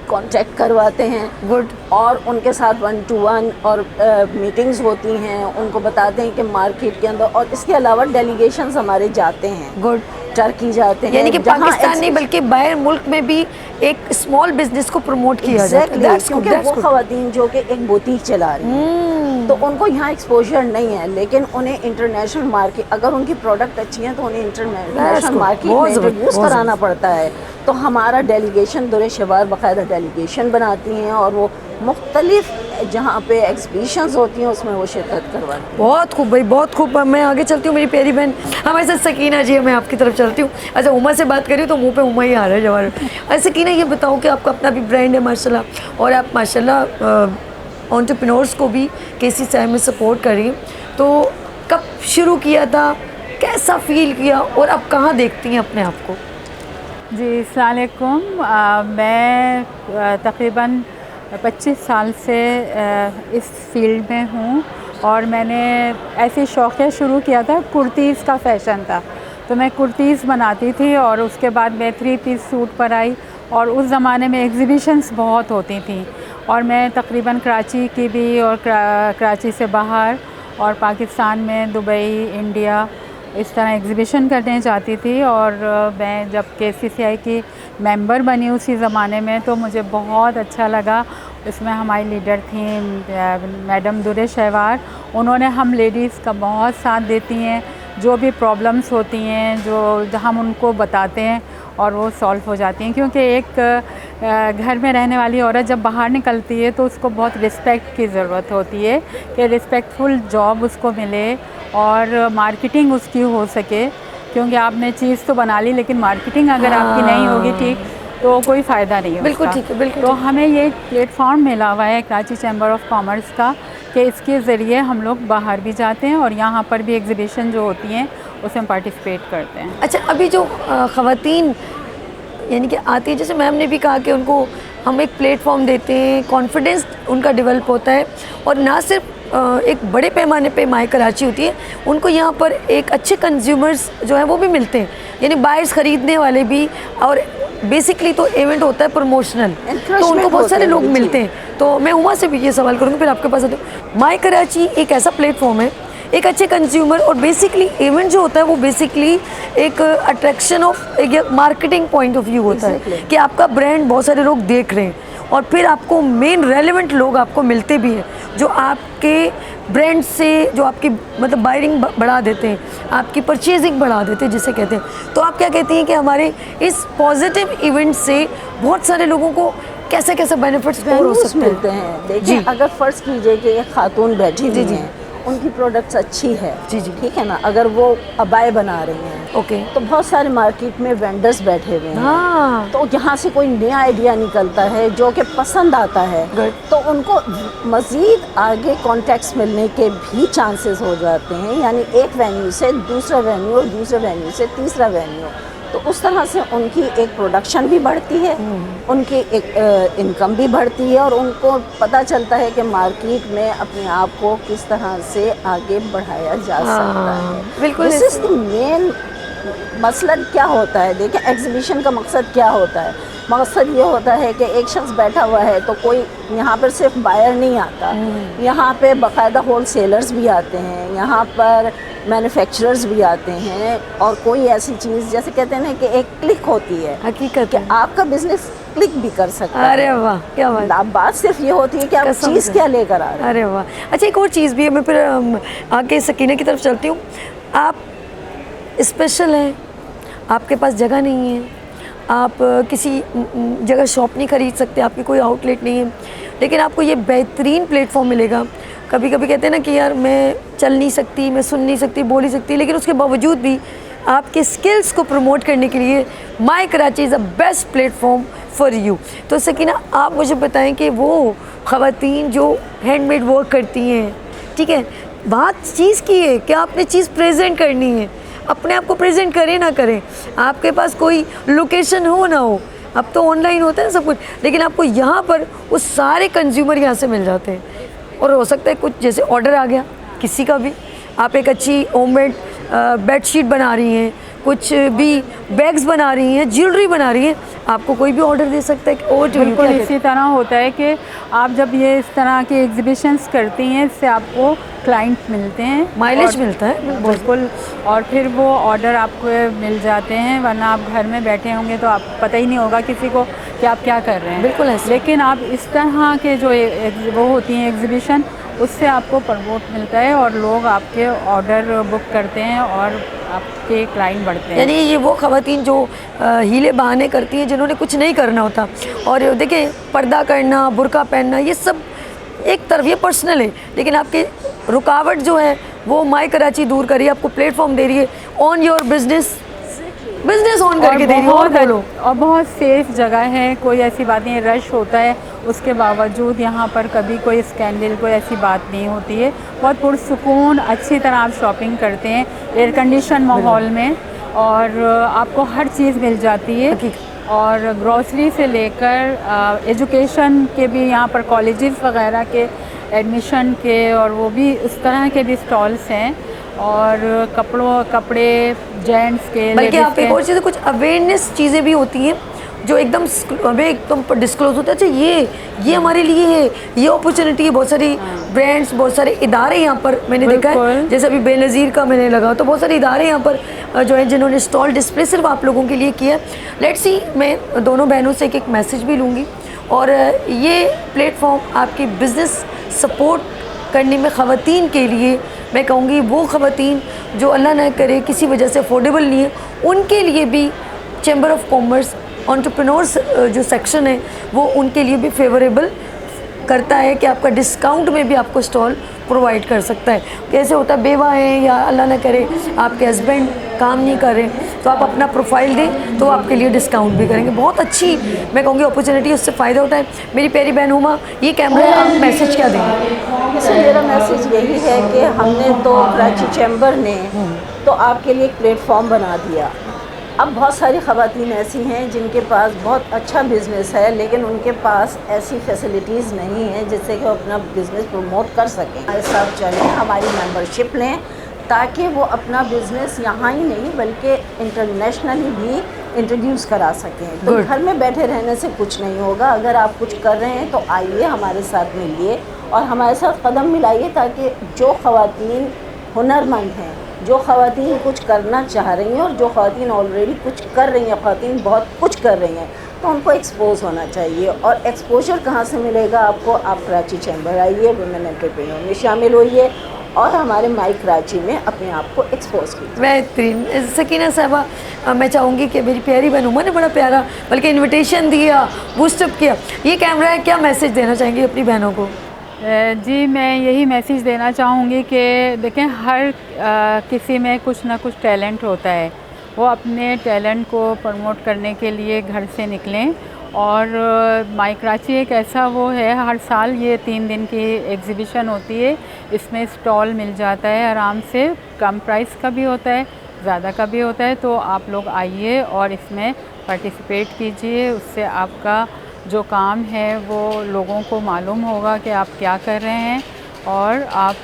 कांटेक्ट करवाते हैं। गुड। और उनके साथ 1-to-1 और मीटिंग्स होती हैं, उनको बताते हैं कि मार्केट के अंदर, और इसके अलावा डेलीगेशंस हमारे जाते हैं। गुड। टर्की जाते हैं, यानी कि जहाँ पाकिस्तान नहीं बल्कि बाहर मुल्क में भी एक स्मॉल बिजनेस को प्रमोट किया जाता है। Exactly, क्योंकि वो ख़वातीन जो कि एक बुटीक चला रही हैं, तो उनको यहाँ एक्सपोजर नहीं है, लेकिन उन्हें इंटरनेशनल मार्केट, अगर उनकी प्रोडक्ट अच्छी हैं तो उन्हें इंटरनेशनल मार्केट में इंट्रोड्यूस कराना पड़ता है। तो हमारा डेलीगेशन दुरेशवार बाकायदा डेलीगेशन बनाती हैं और वो मुख्तलिफ जहाँ पे एग्जीबिशंस होती हैं उसमें वो शिरकत करवाती हैं। बहुत खूब भाई, बहुत खूब। मैं आगे चलती हूँ, मेरी प्यारी बहन हमारे साथ सकीना जी है, मैं आपकी तरफ चलती हूँ। अच्छा, उमा से बात करी तो मुंह पे उमा ही आ रहा है जवाब। अच्छा सकीना, ये बताओ कि आपका अपना भी ब्रांड है माशाल्लाह, और आप माशाल्लाह एंटरप्रेन्योर्स को भी KCCI में सपोर्ट कर रही हैं, तो कब शुरू किया था, कैसा फील किया, और अब कहाँ देखती हैं अपने आप को? जी अस्सलाम वालेकुम। मैं तकरीबन 25 साल से इस फील्ड में हूँ और मैंने ऐसे शौक़ शुरू किया था, कुर्तीज़ का फ़ैशन था तो मैं कुर्तीज़ बनाती थी और उसके बाद मैं 3 पीस सूट पर आई और उस ज़माने में एग्ज़िबिशन्स बहुत होती थी और मैं तकरीबन कराची की भी और कराची से बाहर और पाकिस्तान में दुबई, इंडिया इस तरह एग्ज़िबिशन करने जाती थी। और मैं जब KCCI की मेंबर बनी उसी ज़माने में तो मुझे बहुत अच्छा लगा। इसमें हमारी लीडर थी मैडम दुरे शहवार, उन्होंने हम लेडीज़ का बहुत साथ देती हैं, जो भी प्रॉब्लम्स होती हैं जो हम उनको बताते हैं और वो सॉल्व हो जाती हैं। क्योंकि एक घर में रहने वाली औरत जब बाहर निकलती है तो उसको बहुत रिस्पेक्ट की ज़रूरत होती है कि रिस्पेक्टफुल जॉब उसको मिले और मार्केटिंग उसकी हो सके, क्योंकि आपने चीज़ तो बना ली लेकिन मार्केटिंग अगर आपकी नहीं होगी ठीक तो कोई फ़ायदा नहीं है। बिल्कुल ठीक है, बिल्कुल। तो हमें ये प्लेटफॉर्म मिला हुआ है कराची चैम्बर ऑफ कॉमर्स का कि इसके ज़रिए हम लोग बाहर भी जाते हैं और यहाँ पर भी एग्ज़िबिशन जो होती हैं उसमें पार्टिसिपेट करते हैं। अच्छा, अभी जो ख़वातीन यानी कि आती है, जैसे मैम ने भी कहा कि उनको हम एक प्लेटफॉर्म देते हैं, कॉन्फिडेंस उनका डेवलप होता है और ना सिर्फ एक बड़े पैमाने पे माई कराची होती है, उनको यहाँ पर एक अच्छे कंज्यूमर्स जो हैं वो भी मिलते हैं, यानी बायर्स ख़रीदने वाले भी। और बेसिकली तो इवेंट होता है प्रमोशनल, तो उनको बहुत सारे लोग मिलते हैं। तो मैं उमा से भी ये सवाल करूँगी, फिर आपके पास आती हूँ। माई कराची एक ऐसा प्लेटफॉर्म है, एक अच्छे कंज्यूमर और बेसिकली इवेंट जो होता है वो बेसिकली एक अट्रैक्शन ऑफ एक मार्केटिंग पॉइंट ऑफ व्यू होता है कि आपका ब्रांड बहुत सारे लोग देख रहे हैं और फिर आपको मेन रेलेवेंट लोग आपको मिलते भी हैं जो आपके ब्रांड से जो आपकी मतलब बायरिंग बढ़ा देते हैं, आपकी परचेजिंग बढ़ा देते हैं जिसे कहते हैं। तो आप क्या कहती हैं कि हमारे इस पॉजिटिव इवेंट से बहुत सारे लोगों को कैसे कैसे बेनिफिट्स और हो सकते मिलते हैं? देखिए, अगर फ़र्ज़ कीजिए कि एक खातून बैठी हुई हैं, उनकी प्रोडक्ट्स अच्छी है, जी, ठीक है ना, अगर वो अबाए बना रही हैं, ओके, तो बहुत सारे मार्केट में वेंडर्स बैठे हुए हैं। हाँ, तो यहाँ से कोई नया आइडिया निकलता है जो कि पसंद आता है, तो उनको मज़ीद आगे कॉन्टेक्ट्स मिलने के भी चांसेस हो जाते हैं, यानी एक वेन्यू से दूसरा वेन्यू और दूसरे वेन्यू से तीसरा वेन्यू। तो उस तरह से उनकी एक प्रोडक्शन भी बढ़ती है, उनकी एक इनकम भी बढ़ती है और उनको पता चलता है कि मार्केट में अपने आप को किस तरह से आगे बढ़ाया जा सकता है। बिल्कुल। दिस इज़ द मेन मसला। क्या होता है, देखिए एग्जीबिशन का मकसद क्या होता है? मकसद ये होता है कि एक शख्स बैठा हुआ है तो कोई यहाँ पर सिर्फ बायर नहीं आता, यहाँ पे बाकायदा होल सेलर्स भी आते हैं, यहाँ पर मैन्युफैक्चरर्स भी आते हैं और कोई ऐसी चीज़ जैसे कहते हैं ना कि एक क्लिक होती है, हकीकत कि आपका बिजनेस क्लिक भी कर सकता है। अरे वाह, क्या बात। बात सिर्फ ये होती है कि आप चीज़ क्या लेकर आ रहे हैं। अरे वाह। अच्छा, एक और चीज़ भी है, मैं फिर आके सकीना की तरफ चलती हूँ। आप स्पेशल हैं, आपके पास जगह नहीं है, आप किसी जगह शॉप नहीं ख़रीद सकते, आपकी कोई आउटलेट नहीं है, लेकिन आपको ये बेहतरीन प्लेटफॉर्म मिलेगा। कभी कभी कहते हैं ना कि यार मैं चल नहीं सकती, मैं सुन नहीं सकती, बोल नहीं सकती, लेकिन उसके बावजूद भी आपके स्किल्स को प्रमोट करने के लिए my Karachi is a best platform for you. तो सकीना, आप मुझे बताएं कि वो ख़वातीन जो हैंडमेड वर्क करती हैं, ठीक है, बात चीज़ की है कि आपने चीज़ प्रेजेंट करनी है, अपने आप को प्रेजेंट करें ना करें, आपके पास कोई लोकेशन हो ना हो, अब तो ऑनलाइन होता है सब कुछ, लेकिन आपको यहाँ पर वो सारे कंज्यूमर यहाँ से मिल जाते हैं। और हो सकता है कुछ जैसे ऑर्डर आ गया किसी का भी, आप एक अच्छी होममेड बेडशीट बना रही हैं, कुछ भी बैग्स बना रही हैं, ज्वेलरी बना रही हैं, आपको कोई भी ऑर्डर दे सकता है। और बिल्कुल इसी तरह होता है कि आप जब ये इस तरह के एग्जीबिशंस करती हैं, इससे आपको क्लाइंट मिलते हैं, माइलेज मिलता है। बिल्कुल, और फिर वो ऑर्डर आपको मिल जाते हैं, वरना आप घर में बैठे होंगे तो आप पता ही नहीं होगा किसी को कि आप क्या कर रहे हैं। बिल्कुल ऐसे। लेकिन आप इस तरह के जो वो होती हैं एग्जीबिशन, उससे आपको प्रमोट मिलता है और लोग आपके ऑर्डर बुक करते हैं और आपके क्लाइंट बढ़ते हैं। यानी ये वो ख़वातीन जो हीले बहाने करती हैं, जिन्होंने कुछ नहीं करना होता। और देखिए, पर्दा करना, बुर्का पहनना, ये सब एक तरफ ये पर्सनल है, लेकिन आपकी रुकावट जो है वो माई कराची दूर करिए, आपको प्लेटफॉर्म दे रही है, ऑन योर बिजनेस ऑन करके दे रही है। और बहुत सेफ जगह है, कोई ऐसी बात नहीं है, रश होता है, उसके बावजूद यहाँ पर कभी कोई स्कैंडल, कोई ऐसी बात नहीं होती है, बहुत पुरसुकून अच्छी तरह आप शॉपिंग करते हैं एयर कंडीशन माहौल में और आपको हर चीज़ मिल जाती है। और ग्रोसरी से लेकर एजुकेशन के भी यहाँ पर कॉलेजेस वगैरह के एडमिशन के और वो भी उस तरह के भी स्टॉल्स हैं, और कपड़े जेंट्स के, बल्कि आप लेडीज़ एक और चीज़, कुछ अवेयरनेस चीज़ें भी होती हैं जो एकदम हमें एकदम डिस्क्लोज होता है। अच्छा ये हमारे लिए है, ये अपॉर्चुनिटी है। बहुत सारी ब्रांड्स, बहुत सारे इदारे यहाँ पर मैंने देखा है, जैसे अभी बेनज़ीर का मैंने लगा, तो बहुत सारे इदारे यहाँ पर जो है जिन्होंने स्टॉल डिस्प्ले सिर्फ आप लोगों के लिए किया। लेट्स सी, मैं दोनों बहनों से एक मैसेज भी लूँगी, और ये प्लेटफॉर्म आपकी बिज़नेस सपोर्ट करने में ख़वातीन के लिए, मैं कहूँगी वो ख़वातीन जो अल्लाह न करे किसी वजह से अफोर्डेबल नहीं है, उनके लिए भी चैम्बर ऑफ कॉमर्स एंटरप्रेन्योर्स जो सेक्शन है वो उनके लिए भी फेवरेबल करता है कि आपका डिस्काउंट में भी आपको स्टॉल प्रोवाइड कर सकता है। कैसे होता है, बेवा है या अल्लाह ना करे आपके हस्बैंड काम नहीं कर रहे, तो आप अपना प्रोफाइल दें तो आपके लिए डिस्काउंट भी करेंगे। बहुत अच्छी मैं कहूँगी अपॉर्चुनिटी, उससे फ़ायदा होता है। मेरी प्यारी बहन हुमा, ये कैमरा है, आप मैसेज क्या देंगे? इससे मेरा मैसेज यही है कि हमने तो कराची चैम्बर ने तो आपके लिए एक प्लेटफॉर्म बना दिया। अब बहुत सारी ख़वातीन ऐसी हैं जिनके पास बहुत अच्छा बिज़नेस है, लेकिन उनके पास ऐसी फैसिलिटीज़ नहीं हैं जिससे कि वो अपना बिज़नेस प्रमोट कर सकें। हमारे साथ चलें, हमारी मेंबरशिप लें, ताकि वो अपना बिज़नेस यहाँ ही नहीं बल्कि इंटरनेशनली भी इंट्रोड्यूस करा सकें। तो घर में बैठे रहने से कुछ नहीं होगा। अगर आप कुछ कर रहे हैं तो आइए हमारे साथ मिलिए और हमारे साथ कदम मिलाइए, ताकि जो ख़वातीन हुनरमंद हैं, जो ख़वातीन कुछ करना चाह रही हैं और जो ख़वातीन ऑलरेडी कुछ कर रही हैं, ख़वातीन बहुत कुछ कर रही हैं, तो उनको एक्सपोज होना चाहिए। और एक्सपोजर कहाँ से मिलेगा आपको? आप कराची चैम्बर आइए, वुमेन एंटरप्रेन्योर में शामिल होइए और हमारे माई कराची में अपने आप को एक्सपोज कीजिए। बेहतरीन। सकीना साहबा, मैं चाहूँगी कि मेरी प्यारी बहन उमा ने बड़ा प्यारा बल्कि इन्विटेशन दिया, बूस्टअप किया। ये कैमरा है, क्या मैसेज देना चाहेंगी अपनी बहनों को? जी, मैं यही मैसेज देना चाहूँगी कि देखें, हर किसी में कुछ ना कुछ टैलेंट होता है। वो अपने टैलेंट को प्रमोट करने के लिए घर से निकलें। और माई कराची एक ऐसा वो है, हर साल ये 3 दिन की एग्ज़िबिशन होती है, इसमें स्टॉल मिल जाता है आराम से, कम प्राइस का भी होता है, ज़्यादा का भी होता है। तो आप लोग आइए और इसमें पार्टिसिपेट कीजिए, उससे आपका जो काम है वो लोगों को मालूम होगा कि आप क्या कर रहे हैं, और आप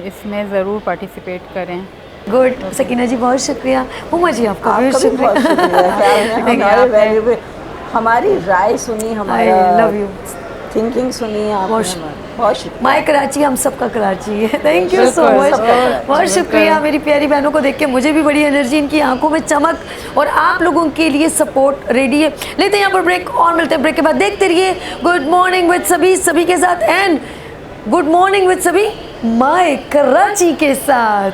इसमें ज़रूर पार्टिसिपेट करें। गुड। सकीना जी बहुत शुक्रिया। उमा जी आपका भी बहुत शुक्रिया। शुक्रिया। हमारी राय सुनी, हमारा लव यू थिंकिंग सुनी आपने, बहुत शुक्रिया। माई कराची हम सबका कराची है। थैंक यू सो मच, बहुत शुक्रिया। मेरी प्यारी बहनों को देख के मुझे भी बड़ी एनर्जी, इनकी आंखों में चमक, और आप लोगों के लिए सपोर्ट रेडी है। लेते हैं यहाँ पर ब्रेक और मिलते हैं ब्रेक के बाद। देखते रहिए गुड मॉर्निंग विद सभी के साथ, एंड गुड मॉर्निंग विद सभी माई कराची के साथ।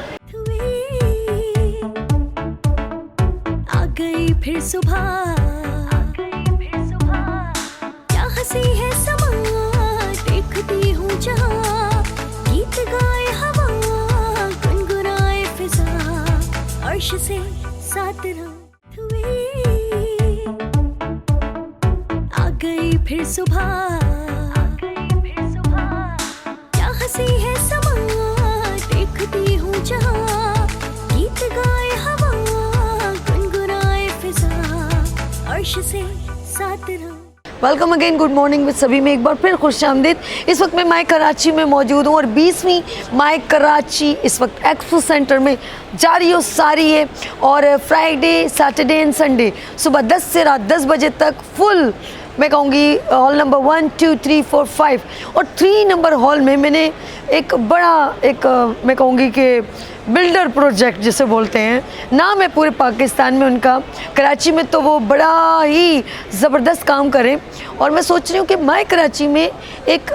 आ गई फिर सुबह, क्या हंसी है समा, देखती हूँ जहाँ, गीत गाए हवा, गुनगुनाए फिजा, अर्श से साथ आ गई फिर सुबह, क्या हंसी है समा, देखती हूँ जहाँ, गीत गाए हवा, गुनगुनाए फिजा, अर्श से साथ रहो। Welcome again, good morning with सभी में एक बार फिर खुशामदीद। इस वक्त मैं माई कराची में मौजूद हूँ और 20वीं माई कराची इस वक्त एक्सपो सेंटर में जारी और सारी है। और फ्राइडे, सैटरडे एंड संडे सुबह 10 से रात 10 बजे तक फुल, मैं कहूँगी हॉल नंबर 1, 2, 3, 4, 5 और 3 नंबर हॉल में मैंने एक बड़ा मैं कहूँगी कि बिल्डर प्रोजेक्ट जिसे बोलते हैं, नाम है पूरे पाकिस्तान में उनका, कराची में तो वो बड़ा ही ज़बरदस्त काम करें। और मैं सोच रही हूँ कि माई कराची में एक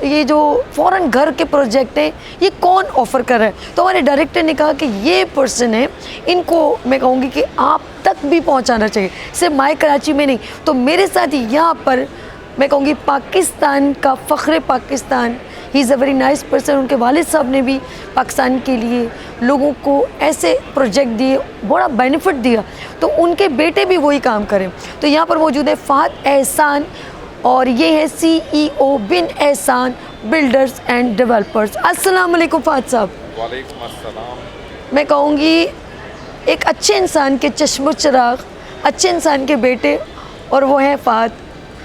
ये जो फ़ौरन घर के प्रोजेक्ट हैं ये कौन ऑफ़र कर रहा है। तो हमारे डायरेक्टर ने कहा कि ये पर्सन है, इनको मैं कहूँगी कि आप तक भी पहुँचाना चाहिए, सिर्फ माई कराची में नहीं। तो मेरे साथ यहाँ पर मैं कहूँगी पाकिस्तान का फ़ख्र Pakistan, he is a very nice person. उनके वालिद साहब ने भी पाकिस्तान के लिए लोगों को ऐसे प्रोजेक्ट दिए, बड़ा बेनिफिट दिया, तो उनके बेटे भी वही काम करें। तो यहाँ पर मौजूद है फ़हद एहसान और ये है CEO बिन एहसान बिल्डर्स एंड डेवलपर्स। अस्सलाम वालेकुम फ़हद साहब। वालेकुम अस्सलाम। मैं कहूँगी एक अच्छे इंसान के चश्मो चिराग अच्छे इंसान के बेटे, और वो है फहद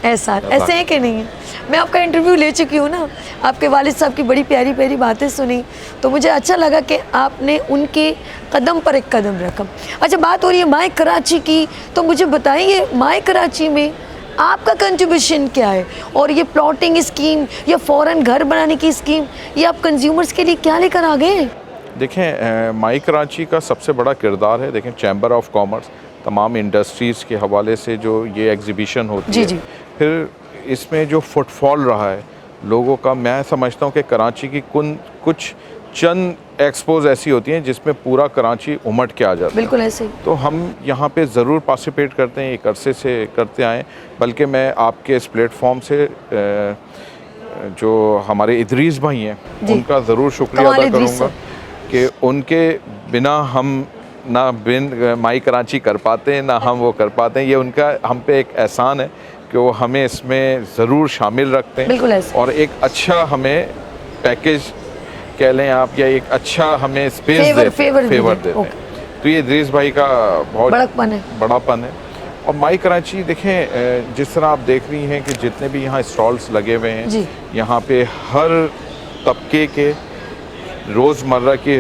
एहसान। ऐसे है कि नहीं है? मैं आपका इंटरव्यू ले चुकी हूँ ना, आपके वालिद साहब की बड़ी प्यारी प्यारी बातें सुनी, तो मुझे अच्छा लगा कि आपने उनके कदम पर एक कदम रखा। अच्छा, बात हो रही है माय कराची की, तो मुझे बताइए माय कराची में आपका कंट्रीब्यूशन क्या है, और ये प्लॉटिंग स्कीम या फ़ौरन घर बनाने की स्कीम, ये आप कंज्यूमर्स के लिए क्या लेकर आ गए? देखें, माई कराची का सबसे बड़ा किरदार है, देखें चैम्बर ऑफ कॉमर्स, तमाम इंडस्ट्रीज़ के हवाले से जो ये एग्जीबिशन होती है, फिर इसमें जो फुटफॉल रहा है लोगों का, मैं समझता हूँ कि कराची की कुछ चंद एक्सपोज ऐसी होती हैं जिसमें पूरा कराची उमड़ के आ जाता है। बिल्कुल ऐसे ही। तो हम यहाँ पे ज़रूर पार्टिसिपेट करते हैं, एक अरसे से करते आए, बल्कि मैं आपके इस प्लेटफॉर्म से जो हमारे इदरीस भाई हैं उनका ज़रूर शुक्रिया अदा करूँगा कि उनके बिना हम ना माई कराची कर पाते हैं, ना हम वो कर पाते हैं। ये उनका हम पे एक एहसान है कि वो हमें इसमें ज़रूर शामिल रखते हैं और एक अच्छा हमें पैकेज कह लें आप, या एक अच्छा हमें स्पेस फेवर देते हैं। तो ये इदरीस भाई का बहुत बड़ापन है। और माई कराची देखें, जिस तरह आप देख रही हैं कि जितने भी यहाँ स्टॉल्स लगे हुए हैं, यहाँ पे हर तबके के रोज़मर्रा के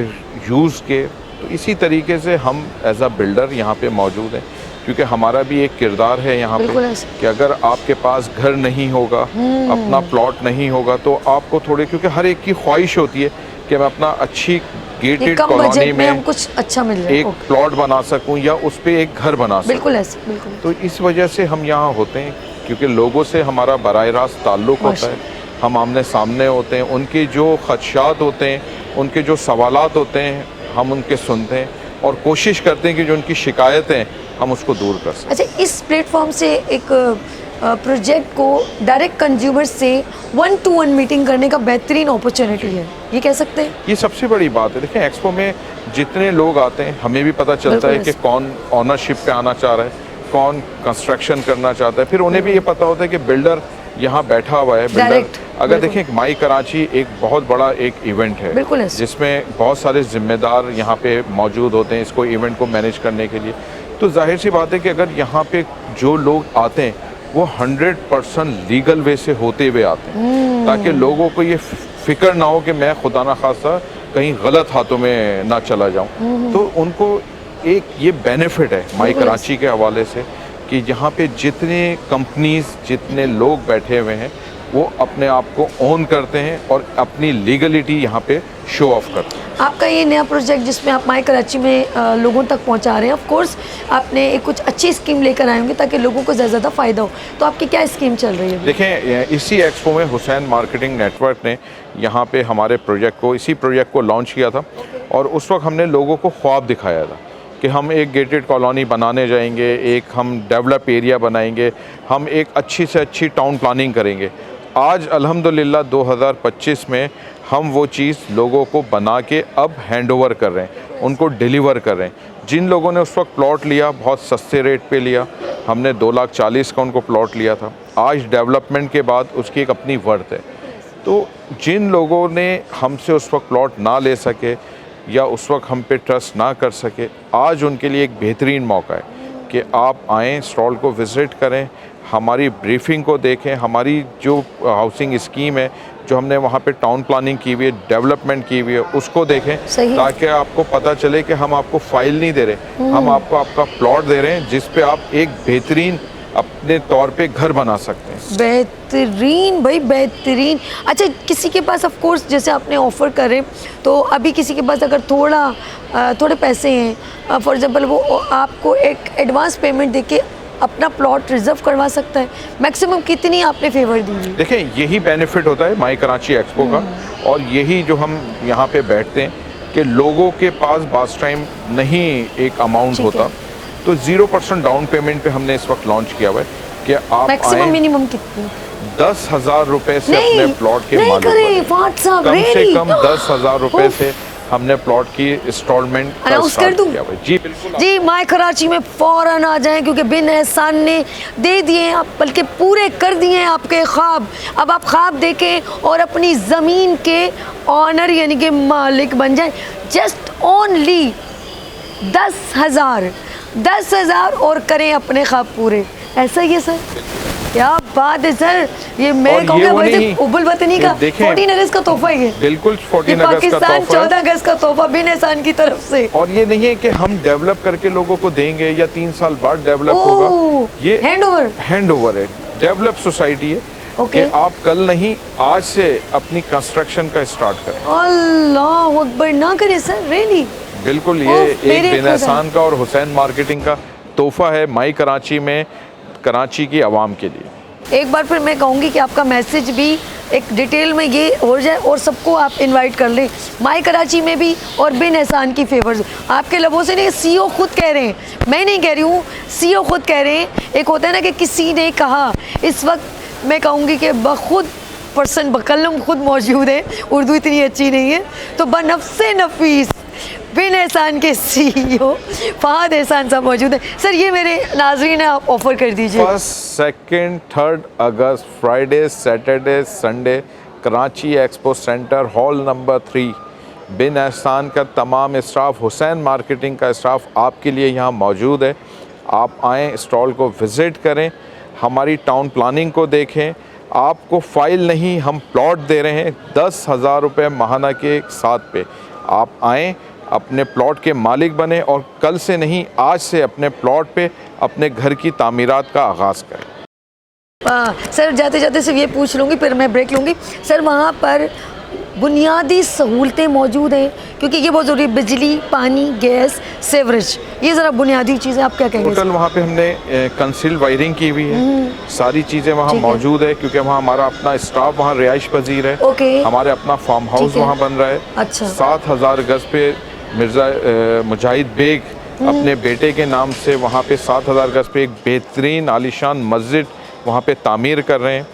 यूज़ के, तो इसी तरीके से हम एज अ बिल्डर यहाँ पे मौजूद हैं, क्योंकि हमारा भी एक किरदार है यहाँ पे कि अगर आपके पास घर नहीं होगा, अपना प्लॉट नहीं होगा, तो आपको थोड़े, क्योंकि हर एक की ख्वाहिश होती है कि मैं अपना अच्छी गेटेड कॉलोनी में कुछ अच्छा मिल रहा है, एक प्लॉट बना सकूं या उस पे एक घर बना सकूं। बिल्कुल ऐसे, बिल्कुल। तो इस वजह से हम यहाँ होते हैं, क्योंकि लोगों से हमारा बराह रास्त ताल्लुक़ होता है, हम आमने सामने होते हैं, उनके जो खदशात होते हैं, उनके जो सवालात होते हैं, हम उनके सुनते हैं और कोशिश करते हैं कि जो उनकी शिकायतें हम उसको दूर कर सकें। अच्छा, इस प्लेटफॉर्म से एक प्रोजेक्ट को डायरेक्ट कंज्यूमर से 1-to-1 मीटिंग करने का बेहतरीन अपॉर्चुनिटी है, ये कह सकते हैं? ये सबसे बड़ी बात है। देखें, एक्सपो में जितने लोग आते हैं हमें भी पता चलता है कि कौन ओनरशिप पे आना चाह रहा है, कौन कंस्ट्रक्शन करना चाहता है, फिर उन्हें भी ये पता होता है कि बिल्डर यहाँ बैठा हुआ है। बिल्डर अगर देखें, माई कराची एक बहुत बड़ा एक इवेंट है जिसमें बहुत सारे जिम्मेदार यहाँ पे मौजूद होते हैं इसको इवेंट को मैनेज करने के लिए। तो जाहिर सी बात है कि अगर यहाँ पे जो लोग आते हैं वो 100% लीगल वे से होते हुए आते हैं, ताकि लोगों को ये फिक्र ना हो कि मैं खुदा ना खासा कहीं गलत हाथों में ना चला जाऊँ। तो उनको एक ये बेनिफिट है माई कराची के हवाले से कि यहाँ पे जितने कंपनीज, जितने लोग बैठे हुए हैं, वो अपने आप को ओन करते हैं और अपनी लीगलिटी यहाँ पे शो ऑफ करते हैं। आपका ये नया प्रोजेक्ट जिसमें आप माई कराची में लोगों तक पहुँचा रहे हैं, ऑफ कोर्स आपने एक कुछ अच्छी स्कीम लेकर आए होंगे ताकि लोगों को ज़्यादा फ़ायदा हो, तो आपकी क्या स्कीम चल रही है? देखें, इसी एक्सपो में हुसैन मार्केटिंग नेटवर्क ने यहाँ पे हमारे इसी प्रोजेक्ट को लॉन्च किया था, और उस वक्त हमने लोगों को ख्वाब दिखाया था कि हम एक गेटेड कॉलोनी बनाने जाएंगे, एक हम डेवलप एरिया बनाएंगे, हम एक अच्छी से अच्छी टाउन प्लानिंग करेंगे। आज अल्हम्दुलिल्लाह 2025 में हम वो चीज़ लोगों को बना के अब हैंडओवर कर रहे हैं, उनको डिलीवर कर रहे हैं। जिन लोगों ने उस वक्त प्लॉट लिया, बहुत सस्ते रेट पे लिया, हमने 2,40,000 का उनको प्लॉट लिया था, आज डेवलपमेंट के बाद उसकी एक अपनी वर्थ है। तो जिन लोगों ने हमसे उस वक्त प्लॉट ना ले सके या उस वक्त हम पे ट्रस्ट ना कर सके, आज उनके लिए एक बेहतरीन मौका है कि आप आएँ, स्टॉल को विज़िट करें, हमारी ब्रीफिंग को देखें, हमारी जो हाउसिंग स्कीम है, जो हमने वहाँ पे टाउन प्लानिंग की हुई है, डेवलपमेंट की हुई है, उसको देखें, ताकि आपको पता चले कि हम आपको फाइल नहीं दे रहे, हम आपको आपका प्लॉट दे रहे हैं जिस पे आप एक बेहतरीन अपने तौर पे घर बना सकते हैं। बेहतरीन भाई, बेहतरीन। अच्छा, किसी के पास ऑफ कोर्स जैसे आपने ऑफ़र करे, तो अभी किसी के पास अगर थोड़े पैसे हैं, फॉर एग्जांपल, वो आपको एक एडवांस पेमेंट देके अपना प्लॉट रिजर्व करवा सकता है। मैक्सिमम कितनी आपने फेवर दी? देखें, यही बेनिफिट होता है माई कराची एक्सपो का, और यही जो हम यहाँ पे बैठते हैं कि लोगों के पास बास टाइम नहीं एक अमाउंट होता, तो 0% डाउन पेमेंट पे हमने इस वक्त लॉन्च किया हुआ है कि आप मैक्सिमम मिनिमम कितनी? 10,000 रुपए से अपने प्लॉट के मालिक बने। कम से कम 10,000 रुपए से हमने प्लॉट की इंस्टॉलमेंट अनाउंस कर दूं? जी बिल्कुल जी, माई कराची में फ़ौरन आ जाएं, क्योंकि बिन एहसान ने दे दिए आप, बल्कि पूरे कर दिए हैं आपके ख्वाब। अब आप ख्वाब देखें और अपनी ज़मीन के ऑनर यानी कि मालिक बन जाएं। जस्ट ओनली 10,000 10,000 और करें अपने ख्वाब पूरे, ऐसा ही है सर? क्या बात है सर, ये मैं कहूँगा वैसे उबल वतनी का 14 अगस्त का तोहफा है ये। बिल्कुल 14 अगस्त का पाकिस्तान तोहफा 14 अगस्त का तोहफा बिन एहसान की तरफ से। और ये नहीं है कि हम डेवलप करके लोगों को देंगे या 3 साल बाद डेवलप होगा, ये हैंड ओवर है, डेवलप सोसाइटी है। कि आप कल नहीं आज से अपनी कंस्ट्रक्शन का स्टार्ट करें। अल्लाह अकबर, ना करें सर, रियली बिल्कुल। ये एक बिन एहसान का और हुसैन मार्केटिंग का तोहफा है माई कराची में, कराची की आवाम के लिए। एक बार फिर मैं कहूँगी कि आपका मैसेज भी एक डिटेल में ये हो जाए और सबको आप इनवाइट कर लें माई कराची में भी, और बिन एहसान की फेवर्स आपके लबों से नहीं, सीईओ खुद कह रहे हैं, मैं नहीं कह रही हूँ, सीईओ खुद कह रहे हैं। एक होता है ना कि किसी ने कहा, इस वक्त मैं कहूँगी कि बखुद पर्सन बकलम खुद मौजूद है, उर्दू इतनी अच्छी नहीं है, तो बनफ्से नफीस बिन एहसान के सीईओ फहद एहसान साहब मौजूद है। सर ये मेरे नाजरीन है, आप ऑफर कर दीजिए। 1, 2, 3 अगस्त Friday, Saturday, Sunday, Karachi expo centre hall number 3, Bin Ehsan का तमाम स्टाफ, हुसैन मार्केटिंग का स्टाफ आपके लिए यहाँ मौजूद है। आप आएँ, स्टॉल को विज़िट करें, हमारी टाउन प्लानिंग को देखें। आपको फ़ाइल नहीं, हम प्लॉट दे रहे हैं 10,000 रुपये माहाना के साथ पे। आप आएँ, अपने प्लॉट के मालिक बने और कल से नहीं आज से अपने प्लॉट पे अपने घर की तामीरात का आगाज़ करें। सर जाते जाते सिर्फ ये पूछ लूँगी, फिर मैं ब्रेक लूँगी। सर वहाँ पर बुनियादी सहूलतें मौजूद हैं, क्योंकि ये बहुत ज़रूरी है, बिजली, पानी, गैस, सेवरेज, ये ज़रा बुनियादी चीज़ें आप क्या कहेंगे? टोटल वहाँ पे हमने कंसील्ड वायरिंग की हुई है, सारी चीज़ें वहाँ मौजूद है, क्योंकि वहाँ हमारा अपना स्टाफ वहाँ रिहाइश पजीर है। हमारे अपना फार्म हाउस वहाँ बन रहा है। अच्छा। 7,000 गज पे मिर्ज़ा मुजाहिद बेग अपने बेटे के नाम से वहाँ पे 7,000 गज पे एक बेहतरीन आलीशान मस्जिद वहाँ पे तामीर कर रहे हैं,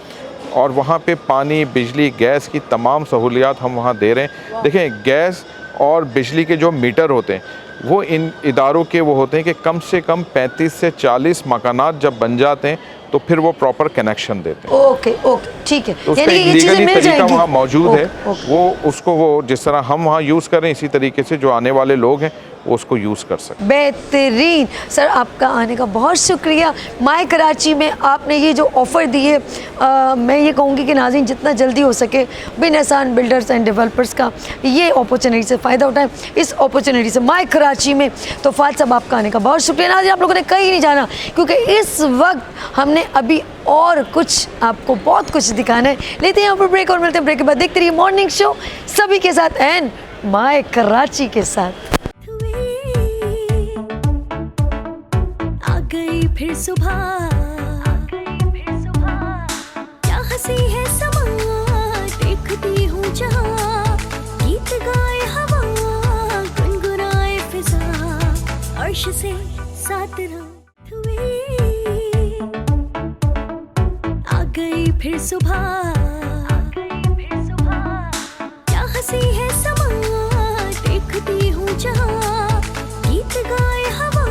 और वहाँ पे पानी, बिजली, गैस की तमाम सहूलियात हम वहाँ दे रहे हैं। देखें, गैस और बिजली के जो मीटर होते हैं वो इन इदारों के वो होते हैं कि कम से कम 35 से 40 मकानात जब बन जाते हैं तो फिर वो प्रॉपर कनेक्शन देते हैं। ओके ओके, ठीक है। तो उसका एक लीगली तरीका वहाँ मौजूद है, वो उसको वो जिस तरह हम वहाँ यूज़ करें इसी तरीके से जो आने वाले लोग हैं वो उसको यूज़ कर सकते। बेहतरीन सर, आपका आने का बहुत शुक्रिया। माई कराची में आपने ये जो ऑफ़र दिए, मैं ये कहूँगी कि नाज़रीन जितना जल्दी हो सके बिन एहसान बिल्डर्स एंड डेवलपर्स का ये अपॉर्चुनिटी से फ़ायदा उठाएं, इस अपॉर्चुनिटी से माई कराची में। तो फात साहब आपका आने का बहुत शुक्रिया। नाज़रीन आप लोगों ने कहीं नहीं जाना, क्योंकि इस वक्त हमने अभी और कुछ आपको बहुत कुछ दिखाना है। लेते हैं यहाँ पर ब्रेक और मिलते हैं ब्रेक के बाद। देखते रहिए मॉर्निंग शो सभी के साथ एंड माई कराची के साथ। फिर सुबह क्या हंसी है समा, देखती हूँ जहाँ, गीत गाए हवा, गुनगुनाए फिजा, अर्श से साथ आ गई फिर सुबह, क्या हंसी है समा, देखती हूँ जहाँ, गीत गाए हवा,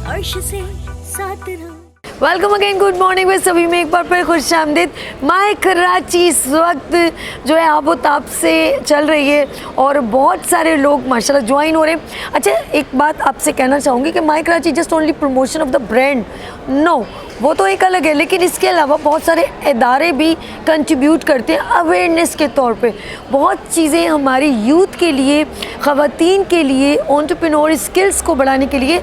अर्श से साथ रहो। वेलकम अगेन, गुड मॉर्निंग में सभी में एक बार फिर खुश आमदीद। माई कराची इस वक्त जो है आबो ताब से चल रही है और बहुत सारे लोग माशाल्लाह ज्वाइन हो रहे हैं। अच्छा, एक बात आपसे कहना चाहूँगी कि my Karachi just only promotion of the brand, no, वो तो एक अलग है, लेकिन इसके अलावा बहुत सारे इदारे भी कंट्रीब्यूट करते हैं अवेयरनेस के तौर पे। बहुत चीज़ें हमारी यूथ के लिए, ख़वातीन के लिए, एंटरप्रेन्योर स्किल्स को बढ़ाने के लिए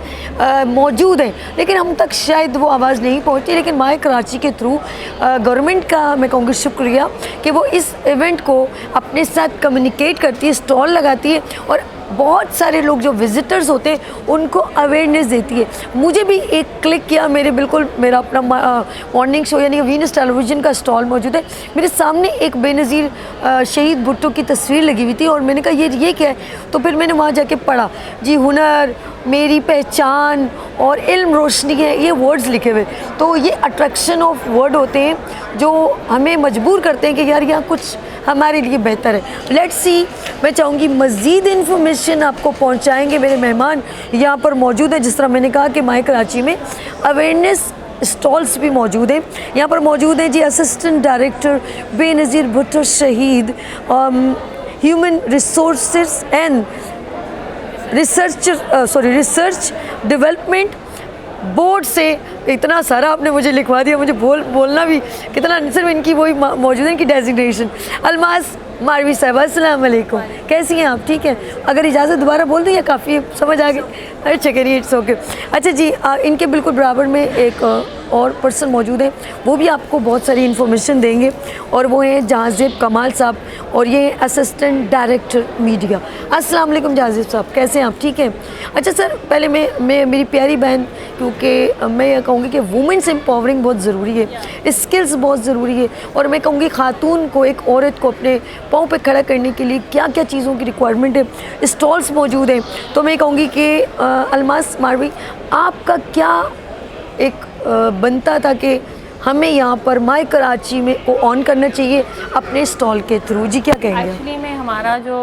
मौजूद हैं, लेकिन हम तक शायद वो आवाज़ नहीं पहुंची। लेकिन माई कराची के थ्रू गवर्नमेंट का मैं कहूँगी शुक्रिया कि वो इस इवेंट को अपने साथ कम्युनिकेट करती है, स्टॉल लगाती है और बहुत सारे लोग जो विज़िटर्स होते हैं उनको अवेयरनेस देती है। मुझे भी एक क्लिक किया, मेरा अपना मॉर्निंग शो यानी वीनस टेलीविज़न का स्टॉल मौजूद है, मेरे सामने एक बेनज़ीर शहीद भुट्टो की तस्वीर लगी हुई थी और मैंने कहा ये क्या है, तो फिर मैंने वहाँ जाके पढ़ा, जी हुनर, मेरी पहचान और इल्म रोशनी है, ये वर्ड्स लिखे हुए। तो ये अट्रैक्शन ऑफ वर्ड होते हैं जो हमें मजबूर करते हैं कि यार यहाँ कुछ हमारे लिए बेहतर है। लेट्स सी, मैं चाहूँगी मज़ीद इन्फॉर्मेशन आपको पहुँचाएंगे मेरे मेहमान यहाँ पर मौजूद हैं। जिस तरह मैंने कहा कि माई कराची में अवेयरनेस स्टॉल्स भी मौजूद हैं। यहाँ पर मौजूद हैं जी असिस्टेंट डायरेक्टर बेनज़ीर भुट्टो शहीद human resources and research development board से इतना सारा आपने मुझे लिखवा दिया, मुझे बोलना भी कितना, सिर्फ इनकी वही मौजूद है इनकी डेजिग्नेशन। अलमास मारवी साहब अस्सलाम वालेकुम, कैसी हैं आप? ठीक है, अगर इजाज़त दोबारा बोल दूँ या काफ़ी समझ आ गई? अच्छा करिए, इट्स ओके। अच्छा जी, इनके बिल्कुल बराबर में एक और पर्सन मौजूद है, वो भी आपको बहुत सारी इन्फॉर्मेशन देंगे, और वो हैं जहाज़िब कमाल साहब, और ये असिस्टेंट डायरेक्टर मीडिया। अस्सलाम वालेकुम जहाज़िब साहब, कैसे हैं आप? ठीक है। अच्छा सर, पहले मैं मेरी प्यारी बहन, क्योंकि मैं ये कहूँगी कि वुमेंस एम्पावरिंग बहुत ज़रूरी है, स्किल्स बहुत ज़रूरी है, और मैं कहूँगी खातून को, एक औरत को अपने पाँव पे खड़ा करने के लिए क्या क्या चीज़ों की रिक्वायरमेंट है, स्टॉल्स मौजूद हैं। तो मैं कहूँगी कि अलमास मारवी, आपका क्या एक बनता था कि हमें यहाँ पर माई कराची में को ऑन करना चाहिए अपने स्टॉल के थ्रू? जी क्या कहेंगे? एक्चुअली में हमारा जो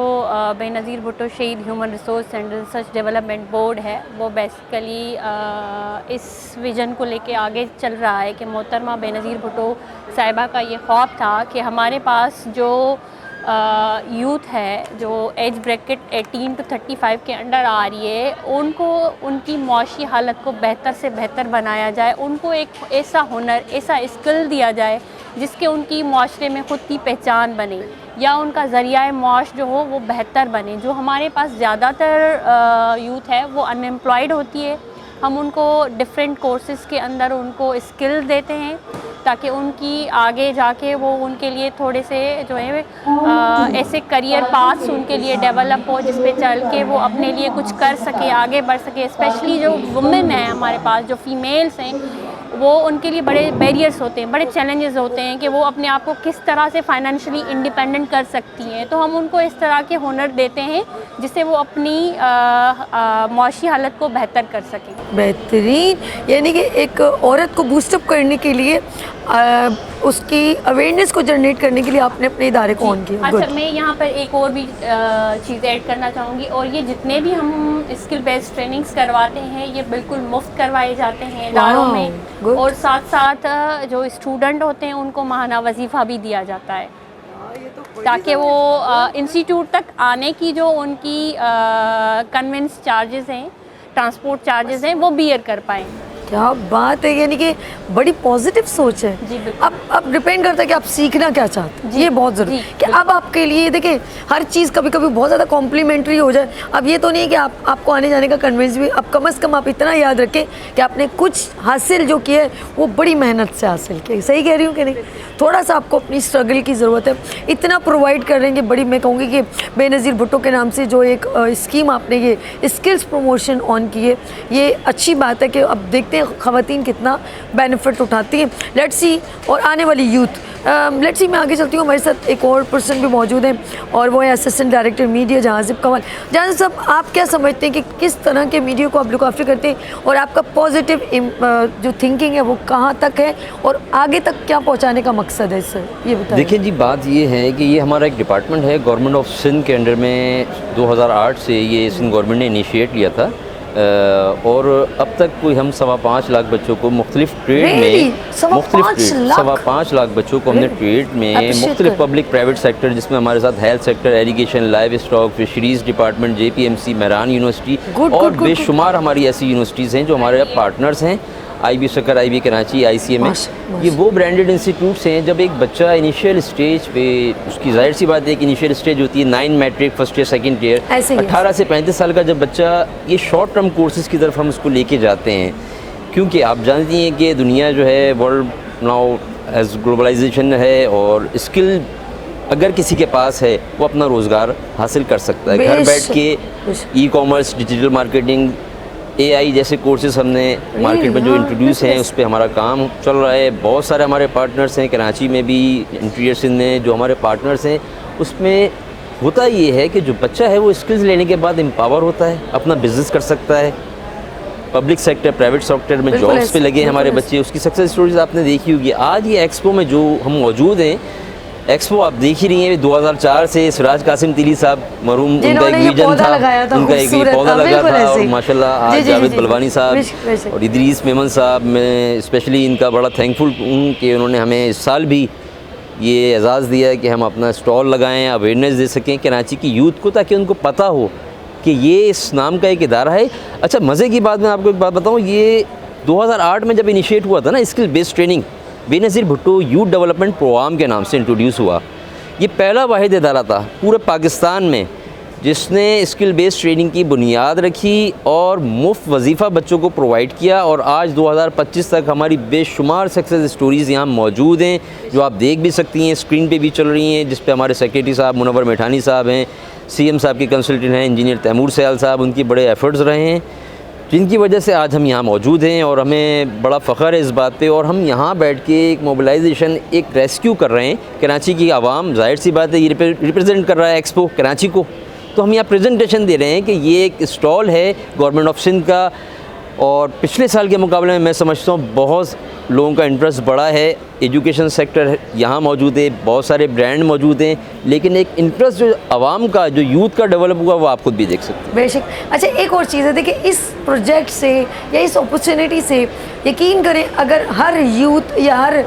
बेनज़ीर भुट्टो शहीद human resource and research development board है, वो बेसिकली इस विज़न को लेके आगे चल रहा है कि मोहतरमा बेनज़ीर भुट्टो साहिबा का ये ख्वाब था कि हमारे पास जो यूथ है जो एज ब्रैकेट 18 to 35 के अंडर आ रही है, उनको उनकी मौशी हालत को बेहतर से बेहतर बनाया जाए, उनको एक ऐसा हुनर, ऐसा स्किल दिया जाए जिसके उनकी माशरे में ख़ुद की पहचान बने, या उनका ज़रिया मौश जो हो वो बेहतर बने। जो हमारे पास ज़्यादातर यूथ है वो अनएम्प्लॉयड होती है, हम उनको डिफरेंट कोर्सेज़ के अंदर उनको स्किल देते हैं ताकि उनकी आगे जाके वो उनके लिए थोड़े से जो है ऐसे करियर पाथ्स उनके लिए डेवलप हो जिस पे चल के वो अपने लिए कुछ कर सके, आगे बढ़ सके। स्पेशली जो वुमेन हैं हमारे पास, जो फीमेल्स हैं, वो उनके लिए बड़े बैरियर्स होते हैं, बड़े चैलेंजेस होते हैं कि वो अपने आप को किस तरह से फाइनेंशियली इंडिपेंडेंट कर सकती हैं। तो हम उनको इस तरह के हुनर देते हैं जिससे वो अपनी माशी हालत को बेहतर कर सकें। बेहतरीन, यानी कि एक औरत को बूस्टअप करने के लिए, उसकी अवेयरनेस को जनरेट करने के लिए आपने अपने इदारे को ऑन किया। अच्छा, मैं यहाँ पर एक और भी चीज़ ऐड करना चाहूँगी, और ये जितने भी हम स्किल बेस्ड ट्रेनिंग्स करवाते हैं ये बिल्कुल मुफ्त करवाए जाते हैं इदारों में, और साथ साथ जो स्टूडेंट होते हैं उनको माहाना वजीफ़ा भी दिया जाता है ताकि वो इंस्टीट्यूट तक आने की जो उनकी कन्वेंस चार्जेस हैं, ट्रांसपोर्ट चार्जेस हैं, वो बियर कर पाएँ। क्या बात है, यानी कि बड़ी पॉजिटिव सोच है जी। बिल्कुल, अब डिपेंड करता है कि आप सीखना क्या चाहते हैं, ये बहुत ज़रूरी है कि अब आपके लिए देखिए हर चीज़ कभी कभी बहुत ज़्यादा कॉम्प्लीमेंट्री हो जाए। अब ये तो नहीं है कि आपको आने जाने का कन्वेंस भी, अब कम से कम आप इतना याद रखें कि आपने कुछ हासिल जो किया है वो बड़ी मेहनत से हासिल किया। सही कह रही हूँ कि नहीं? थोड़ा सा आपको अपनी स्ट्रगल की ज़रूरत है, इतना प्रोवाइड कर रहे हैं। बड़ी, मैं कहूँगी कि बेनज़ीर भुट्टो के नाम से जो एक स्कीम आपने ये स्किल्स प्रमोशन ऑन की है, ये अच्छी बात है कि अब देखते हैं ख़वातीन कितना बेनिफिट उठाती हैं। लेट्स सी, और आने वाली यूथ, लेट्स सी, मैं आगे चलती हूँ। हमारे साथ एक और पर्सन भी मौजूद हैं, और वो है असिस्टेंट डायरेक्टर मीडिया जहाज़िब कमाल। जहाज़िब साहब, आप क्या समझते हैं कि किस तरह के मीडिया को आप लुक आफ्टर करते हैं, और आपका पॉजिटिव जो थिंकिंग है वो कहाँ तक है, और आगे तक क्या पहुँचाने का मकसद है सर, ये बताइए। देखिए जी, बात ये है कि ये हमारा एक डिपार्टमेंट है गवर्नमेंट ऑफ सिंध के अंडर में, 2008 से ये सिंध गवर्नमेंट ने इनिशिएट लिया था, और अब तक कोई हम 5.25 लाख बच्चों को मुख्तलिफ ट्रेड में, 5.25 लाख बच्चों को हमने ट्रेड में मुख्तलिफ पब्लिक प्राइवेट सेक्टर, जिसमें हमारे साथ health sector, education, live stock, fisheries department, JPMC, Mehran university और बेशुमार हमारी ऐसी यूनिवर्सिटीज़ हैं जो हमारे पार्टनर्स हैं, IB शक्कर, IB कराची, ICMS, ये वो ब्रांडेड इंस्टीट्यूट्स हैं। जब एक बच्चा इनिशियल स्टेज पे, उसकी जाहिर सी बात है एक इनिशियल स्टेज होती है 9 matric, first year, second year, 18 से 35 साल का जब बच्चा, ये शॉर्ट टर्म कोर्सेज की तरफ हम उसको लेके जाते हैं, क्योंकि आप जानती हैं कि दुनिया जो है वर्ल्ड नाउ एज ग्लोबलाइजेशन है, और स्किल अगर किसी के पास है वो अपना रोज़गार हासिल कर सकता है घर बैठ के। ई-कॉमर्स, डिजिटल मार्केटिंग, AI जैसे कोर्सेज हमने मार्केट में जो इंट्रोड्यूस हैं उस पर हमारा काम चल रहा है। बहुत सारे हमारे पार्टनर्स हैं, कराची में भी, इंटीरियर सिंध में जो हमारे पार्टनर्स हैं, उसमें होता ये है कि जो बच्चा है वो स्किल्स लेने के बाद एम्पावर होता है, अपना बिजनेस कर सकता है। पब्लिक सेक्टर, प्राइवेट सेक्टर में जॉब्स पे लगे हैं हमारे बच्चे, उसकी सक्सेस स्टोरीज आपने देखी होगी। आज ये एक्सपो में जो हम मौजूद हैं, एक्सपो आप देख ही रही हैं, 2004 से सिराज कासिम तिली साहब मरहूम, उनका एक विजन था, उनका एक पौधा लगा था, और माशाल्लाह आज जावेद बलवानी साहब और इदरीस मेमन साहब, मैं स्पेशली इनका बड़ा थैंकफुल हूँ कि उन्होंने हमें इस साल भी ये एजाज़ दिया कि हम अपना स्टॉल लगाएं, अवेयरनेस दे सकें कराची की यूथ को, ताकि उनको पता हो कि ये इस नाम का एक इदारा है। अच्छा, मज़े की बात मैं आपको एक बात बताऊँ, ये 2008 में जब इनिशिएट हुआ था ना, skill based training Benazir Bhutto youth development programme के नाम से इंट्रोड्यूस हुआ। ये पहला वाहिद इदारा था पूरे पाकिस्तान में जिसने स्किल बेस्ड ट्रेनिंग की बुनियाद रखी और मुफ्त वजीफ़ा बच्चों को प्रोवाइड किया। और आज 2025 तक हमारी बेशुमार सक्सेस स्टोरीज़ यहाँ मौजूद हैं, जो आप देख भी सकती हैं, स्क्रीन पे भी चल रही हैं, जिस पे हमारे सेक्रेटरी साहब मुनव्वर मेठानी साहब हैं, सीएम साहब के कंसल्टेंट हैं इंजीनियर तैमूर सयाल साहब, उनकी बड़े एफ़र्ट्स रहे हैं जिनकी वजह से आज हम यहाँ मौजूद हैं और हमें बड़ा फ़ख्र है इस बात पे। और हम यहाँ बैठ के एक मोबिलाइजेशन, एक रेस्क्यू कर रहे हैं। कराची की आवाम, जाहिर सी बात है, ये रिप्रेजेंट कर रहा है एक्सपो कराची को, तो हम यहाँ प्रेजेंटेशन दे रहे हैं कि ये एक स्टॉल है गवर्नमेंट ऑफ सिंध का और पिछले साल के मुकाबले में मैं समझता हूँ बहुत लोगों का इंटरेस्ट बढ़ा है। एजुकेशन सेक्टर यहाँ मौजूद है, बहुत सारे ब्रांड मौजूद हैं, लेकिन एक इंटरेस्ट जो आवाम का, जो यूथ का डेवलप हुआ, वो आप खुद भी देख सकते हैं। बेशक। अच्छा, एक और चीज़ है, देखिए इस प्रोजेक्ट से या इस अपॉर्चुनिटी से यकीन करें, अगर हर यूथ या हर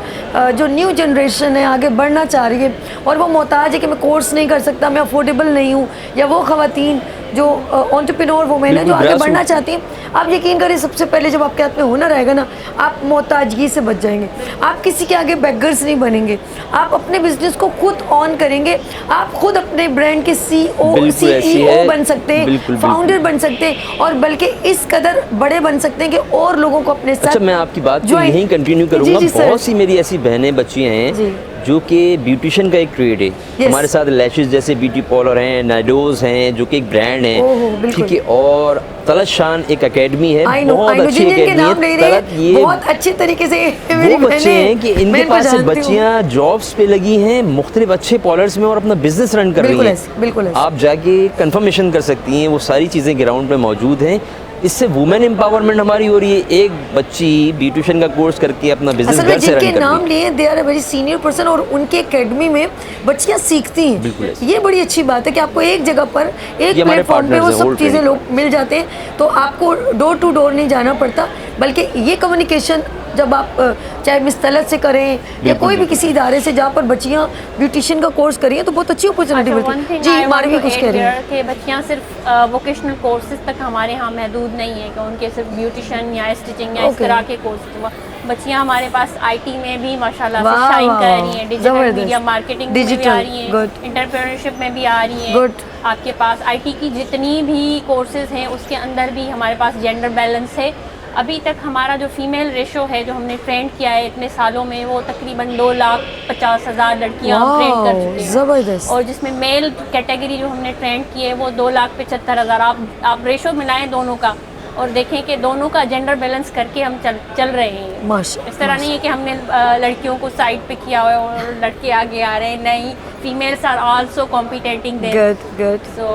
जो न्यू जनरेशन है आगे बढ़ना चाह रही है और वो मोहताज है कि मैं कोर्स नहीं कर सकता, मैं अफोर्डेबल नहीं हूँ, या वो ख़वातीन जो एंटरप्रेन्योर वुमेन है जो आगे बढ़ना चाहती हैं, आप यकीन करें सबसे पहले जब आपके हाथ में हुनर आएगा ना, आप मोहताजगी से बच जाएंगे। आप किसी के आगे बेगर्स नहीं बनेंगे, आप अपने बिजनेस को खुद ऑन करेंगे, आप खुद अपने ब्रांड के CEO बन सकते हैं, फाउंडर बन सकते हैं, और बल्कि इस कदर बड़े बन सकते हैं कि और लोगों को अपने साथ। अच्छा, मैं आपकी बात को यहीं कंटिन्यू करूँगा। बहुत सी मेरी ऐसी बहनें बच्चियाँ हैं जो कि ब्यूटिशियन का एक ट्रेड है। हमारे साथ लैशेस जैसे ब्यूटी पार्लर हैं, नाइडोज हैं जो कि एक ब्रांड है, ठीक है, और तलत शान एक एकेडमी है, बहुत अच्छी एकेडमी है तलत। ये बहुत अच्छे तरीके से वो बच्चे हैं कि इनके पास से बच्चियाँ जॉब्स पे लगी हैं मुख्तलिफ अच्छे पार्लर्स में और अपना बिजनेस रन कर रही हैं। बिल्कुल, आप जाके कंफर्मेशन कर सकती हैं, वो सारी चीज़ें ग्राउंड पे मौजूद हैं। इससे वुमेन एम्पावरमेंट हमारी हो रही है। एक बच्ची ब्यूटिशियन का कोर्स करके अपना बिजनेस घर से रन कर रही है। नाम लिए they are a very senior person और उनके एकेडमी में बच्चियां सीखती हैं। ये बड़ी अच्छी बात है कि आपको एक जगह पर, एक प्लेटफॉर्म पे वो सब चीज़ें लोग मिल जाते हैं, तो आपको डोर टू डोर नहीं जाना पड़ता, बल्कि ये कम्युनिकेशन जब आप चाहे मिस तलत से करें या कोई भी किसी इदारे से जहाँ पर बच्चियाँ ब्यूटिशियन का कोर्स करिए तो बहुत अच्छी अपॉर्चुनिटी मिलती है। जी, मारवी कुछ कह रही है कि बच्चियाँ सिर्फ वोकेशनल कोर्सेज तक हमारे यहाँ महदूद नहीं है कि उनके सिर्फ ब्यूटिशियन या स्टिचिंग या इस तरह के कोर्स। बच्चियाँ हमारे पास IT में भी माशाल्लाह से शाइन कर रही हैं, डिजिटल मीडिया मार्केटिंग में भी आ रही हैं, एंटरप्रेन्योरशिप में भी आ रही हैं। आपके पास IT की जितनी भी कोर्सेज हैं उसके अंदर भी हमारे पास जेंडर बैलेंस है। अभी तक हमारा जो फीमेल रेशो है जो हमने ट्रेंड किया है इतने सालों में, वो तकरीबन 2,50,000 लड़कियाँ हम ट्रेंड कर चुके हैं। ज़बरदस्त। और जिसमें मेल कैटेगरी जो हमने ट्रेंड की है वो 2,75,000। आप रेशो मिलाएं दोनों का और देखें कि दोनों का जेंडर बैलेंस करके हम चल रहे हैं। इस तरह नहीं है कि हमने लड़कियों को साइड पे किया हुआ और लड़के आगे आ रहे हैं, नहीं, females are also competing there. Good. So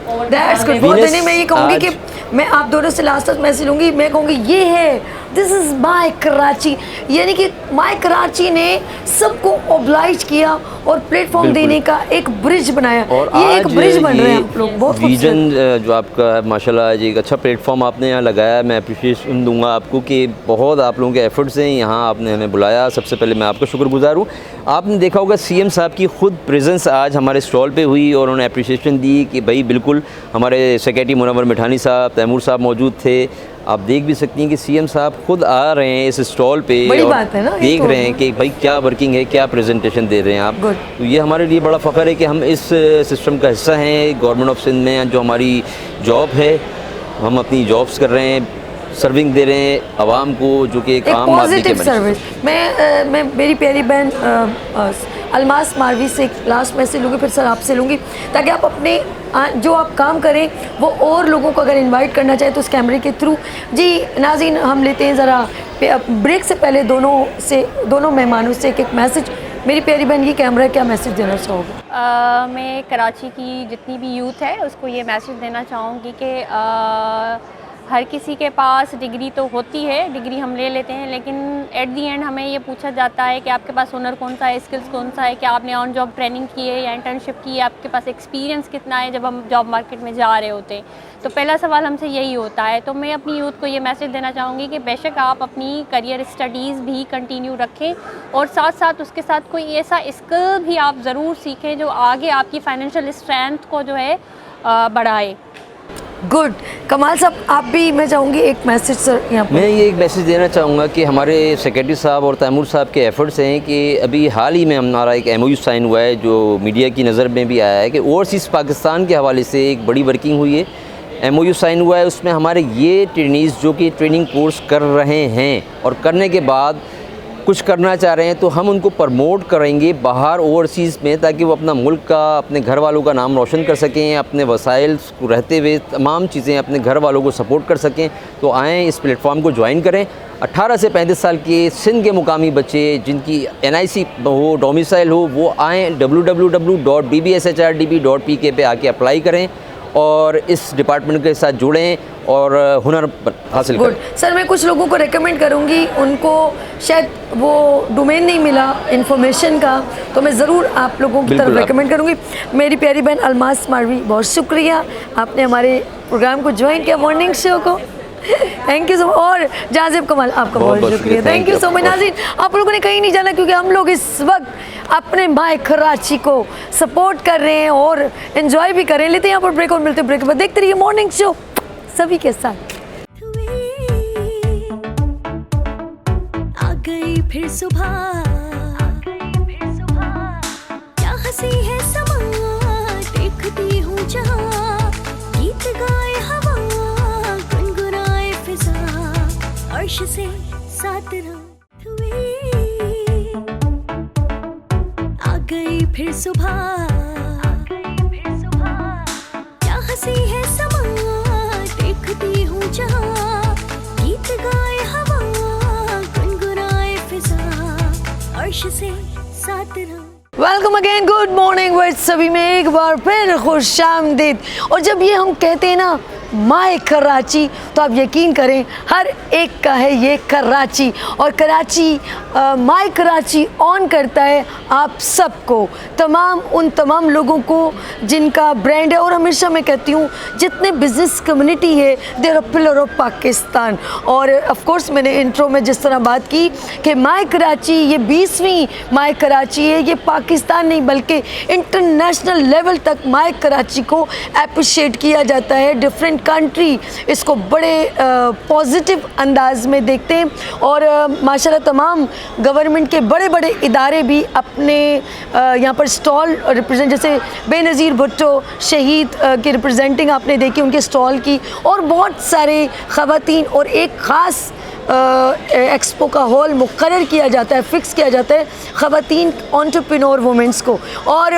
that's good. बहुत नहीं, मैं ये कहूँगी कि मैं आप दोनों से लास्ट तक मैसेज लूँगी, मैं कहूँगी ये है, दिस इज़ माई कराची, यानी कि माई कराची ने सबको ओब्लाइज किया और प्लेटफॉर्म देने का एक ब्रिज बनाया। और ये एक ब्रिज बन रहे हैं आप लोग, बहुत विजन जो आपका है माशाल्लाह, एक अच्छा प्लेटफॉर्म आपने यहाँ लगाया। मैं अप्रिशिएशन दूंगा आपको कि बहुत आप लोगों के एफर्ट्स हैं, यहाँ आपने हमें बुलाया, सबसे पहले मैं आपका शुक्रगुजार हूँ। आपने देखा होगा CM साहब की खुद प्रेजेंस आज हमारे स्टॉल पे हुई और उन्होंने अप्रिशिएशन दी कि भाई बिल्कुल, हमारे सेक्रेटरी मुनव्वर मेठानी साहब, तैमूर साहब मौजूद थे। आप देख भी सकती हैं कि CM साहब खुद आ रहे हैं इस स्टॉल पे और बात है ना, देख रहे हैं कि भाई क्या वर्किंग है, क्या प्रेजेंटेशन दे रहे हैं आप। तो ये हमारे लिए बड़ा फ़ख्र है कि हम इस सिस्टम का हिस्सा हैं गवर्नमेंट ऑफ सिंध में। जो हमारी जॉब है, हम अपनी जॉब्स कर रहे हैं, सर्विंग दे रहे हैं आवाम को, जो कि एक आम पॉजिटिव सर्विस। मैं मेरी प्यारी बहन अलमास मारवी से लास्ट मैसेज लूँगी, फिर सर आपसे लूँगी, ताकि आप अपने जो आप काम करें वो और लोगों को अगर इनवाइट करना चाहे तो उस कैमरे के थ्रू। जी नाज़रीन, हम लेते हैं ज़रा ब्रेक से पहले दोनों मेहमानों से एक मैसेज। मेरी प्यारी बहन, ये कैमरा क्या मैसेज देना चाहोगे? मैं कराची की जितनी भी यूथ है उसको ये मैसेज देना चाहूँगी कि हर किसी के पास डिग्री तो होती है, डिग्री हम ले लेते हैं, लेकिन एट दी एंड हमें ये पूछा जाता है कि आपके पास हुनर कौन सा है, स्किल्स कौन सा है, क्या आपने ऑन जॉब ट्रेनिंग की है या इंटर्नशिप की है, आपके पास एक्सपीरियंस कितना है जब हम जॉब मार्केट में जा रहे होते हैं। तो पहला सवाल हमसे यही होता है। तो मैं अपनी यूथ को ये मैसेज देना चाहूँगी कि बेशक आप अपनी करियर स्टडीज़ भी कंटिन्यू रखें और साथ साथ उसके साथ कोई ऐसा स्किल भी आप ज़रूर सीखें जो आगे आपकी फाइनेंशियल स्ट्रेंथ को जो है बढ़ाए। गुड। कमाल साहब, आप भी, मैं चाहूँगी एक मैसेज सर यहाँ पर। मैं ये एक मैसेज देना चाहूँगा कि हमारे सेक्रेटरी साहब और तैमूर साहब के एफ़र्ट्स हैं कि अभी हाल ही में हमारा एक MOU साइन हुआ है जो मीडिया की नज़र में भी आया है कि ओवरसीज़ पाकिस्तान के हवाले से एक बड़ी वर्किंग हुई है। MOU साइन हुआ है, उसमें हमारे ये ट्रेनीज़ जो कि ट्रेनिंग कोर्स कर रहे हैं और करने के बाद कुछ करना चाह रहे हैं तो हम उनको प्रमोट करेंगे बाहर ओवरसीज़ में, ताकि वो अपना मुल्क का, अपने घर वालों का नाम रोशन कर सकें, अपने वसाइल को रहते हुए तमाम चीज़ें अपने घर वालों को सपोर्ट कर सकें। तो आएँ, इस प्लेटफॉर्म को ज्वाइन करें। 18 से 35 साल के सिंध के मुकामी बच्चे जिनकी NIC हो, डोमिसाइल हो, वो आएँ, www.bbshrdb.pk पे आके अप्लाई करें और इस डिपार्टमेंट के साथ जुड़ें और हुनर हासिल करें। सर, मैं कुछ लोगों को रेकमेंड करूंगी, उनको शायद वो डोमेन नहीं मिला इन्फॉर्मेशन का, तो मैं ज़रूर आप लोगों की तरफ रेकमेंड करूंगी। मेरी प्यारी बहन अलमास मारवी, बहुत शुक्रिया, आपने हमारे प्रोग्राम को ज्वाइन किया, मॉर्निंग शो को। Thank you so much. और जाजिब कमाल, आपका बहुत शुक्रिया, थैंक यू सो मच। नाज़रीन, आप लोगों ने कहीं नहीं जाना क्योंकि हम लोग इस वक्त अपने माय कराची को सपोर्ट कर रहे हैं और एंजॉय भी कर रहे हैं। लेते हैं यहाँ पर ब्रेक और मिलते हैं ब्रेक के बाद। देखते रहिए मॉर्निंग शो सभी के साथ। आ गई फिर सुबह, क्या हंसी है समा, देखती हूँ जहाँ, गीत गाए हवा, गुनगुनाए फिजा, अर्श से साथ आ गई फिर सुबह, क्या हंसी है समा, देखती हूँ जहाँ, गीत गाए हवा, गुनगुनाए फिजा, अर्श से साथ रहो। Welcome again, good morning with सभी में एक बार फिर खुशामदीद। और जब ये हम कहते हैं ना माय कराची, तो आप यकीन करें हर एक का है ये कराची, और कराची माय कराची ऑन करता है आप सबको, उन तमाम लोगों को जिनका ब्रांड है। और हमेशा मैं कहती हूँ जितने बिज़नेस कम्युनिटी है they are a pillar of Pakistan. और ऑफ कोर्स मैंने इंट्रो में जिस तरह बात की कि माय कराची ये 20वीं माय कराची है, ये पाकिस्तान नहीं बल्कि इंटरनेशनल लेवल तक माय कराची को अप्रिशिएट किया जाता है। डिफरेंट कंट्री इसको बड़े पॉजिटिव अंदाज में देखते हैं और माशाल्लाह तमाम गवर्नमेंट के बड़े बड़े इदारे भी अपने यहाँ पर स्टॉल रिप्रेजेंट, जैसे बेनज़ीर भुट्टो शहीद की रिप्रेजेंटिंग आपने देखी उनके स्टॉल की, और बहुत सारे ख़वातीन, और एक ख़ास एक्सपो का हॉल मुकर्रर किया जाता है, फिक्स किया जाता है ख़वातीन एंटरप्रेन्योर वुमेंस को। और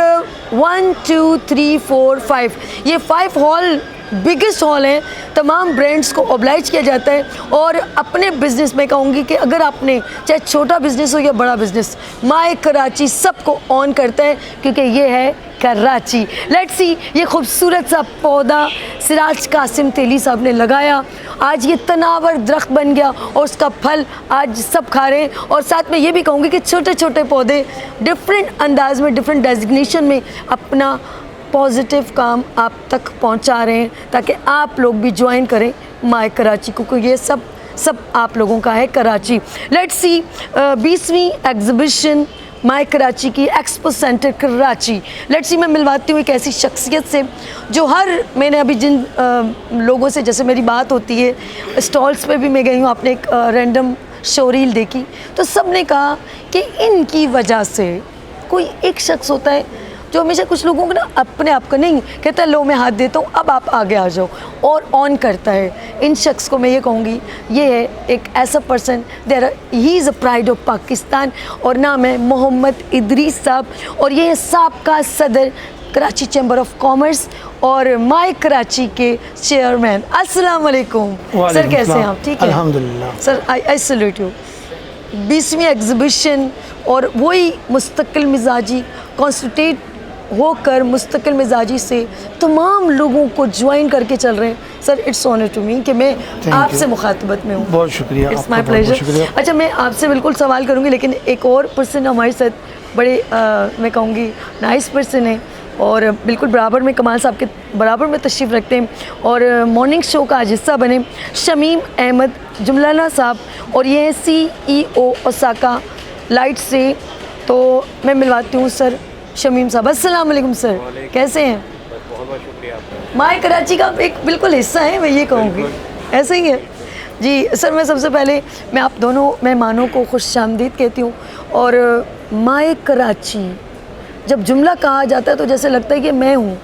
1 2 3 4 5 ये 5 हॉल बिगेस्ट हॉल है, तमाम ब्रांड्स को ऑब्लाइज किया जाता है। और अपने बिज़नेस में कहूँगी कि अगर आपने चाहे छोटा बिज़नेस हो या बड़ा बिज़नेस, माय कराची सबको ऑन करता है क्योंकि ये है कराची। लेट्स सी, ये खूबसूरत सा पौधा सिराज कासिम तेली साहब ने लगाया, आज ये तनावर दरख्त बन गया और उसका फल आज सब खा रहे हैं। और साथ में ये भी कहूँगी कि छोटे छोटे पौधे डिफरेंट अंदाज में, डिफरेंट डेजिग्नेशन में अपना पॉजिटिव काम आप तक पहुंचा रहे हैं ताकि आप लोग भी ज्वाइन करें माय कराची को, क्योंकि ये सब आप लोगों का है कराची। लेट्स सी, 20वीं एग्जीबिशन माय कराची की expo centre Karachi. Let's see, मैं मिलवाती हूँ एक ऐसी शख्सियत से जो मैंने अभी जिन लोगों से जैसे मेरी बात होती है, स्टॉल्स पे भी मैं गई हूँ, आपने एक रैंडम शो रील देखी तो सब ने कहा कि इनकी वजह से कोई एक शख्स होता है जो हमेशा कुछ लोगों को ना अपने आप का नहीं कहता लो मैं हाथ देता हूँ अब आप आगे आ जाओ, और ऑन करता है। इन शख्स को मैं ये कहूँगी ये है एक ऐसा person, he is a pride of Pakistan, और नाम है मोहम्मद इदरीस साहब, और ये है साबका सदर कराची चैम्बर ऑफ कॉमर्स और माय कराची के चेयरमैन। अस्सलाम वालेकुम सर, कैसे हैं आप? ठीक है अल्हम्दुलिल्लाह सर, आई सैल्यूट यू। 20वीं एग्जीबिशन और वही मुस्तकिल मिजाजी कॉन्स्टिट्यूट होकर मुस्तकिल मिजाजी से तमाम लोगों को ज्वाइन करके चल रहे हैं sir. It's honour to me कि मैं आपसे मुखातबत में हूँ। बहुत शुक्रिया, इट्स माय प्लेजर। अच्छा, मैं आपसे बिल्कुल सवाल करूँगी, लेकिन एक और पर्सन हमारे साथ बड़े मैं कहूँगी नाइस पर्सन है और बिल्कुल बराबर में कमाल साहब के बराबर में तशरीफ़ रखते हैं और मॉर्निंग शो का आज हिस्सा बने, शमीम अहमद जुमलाना साहब, और ये हैं CEO ओसाका लाइट से। तो मैं मिलवाती हूँ सर शमीम साहब। अस्सलाम वालेकुम सर, कैसे हैं? बहुत बहुत शुक्रिया आपका। माय कराची का एक बिल्कुल हिस्सा है, मैं ये कहूँगी, ऐसा ही है जी। सर मैं सबसे पहले मैं आप दोनों मेहमानों को खुशामदीद कहती हूँ। और माय कराची जब जुमला कहा जाता है तो जैसे लगता है कि मैं हूँ।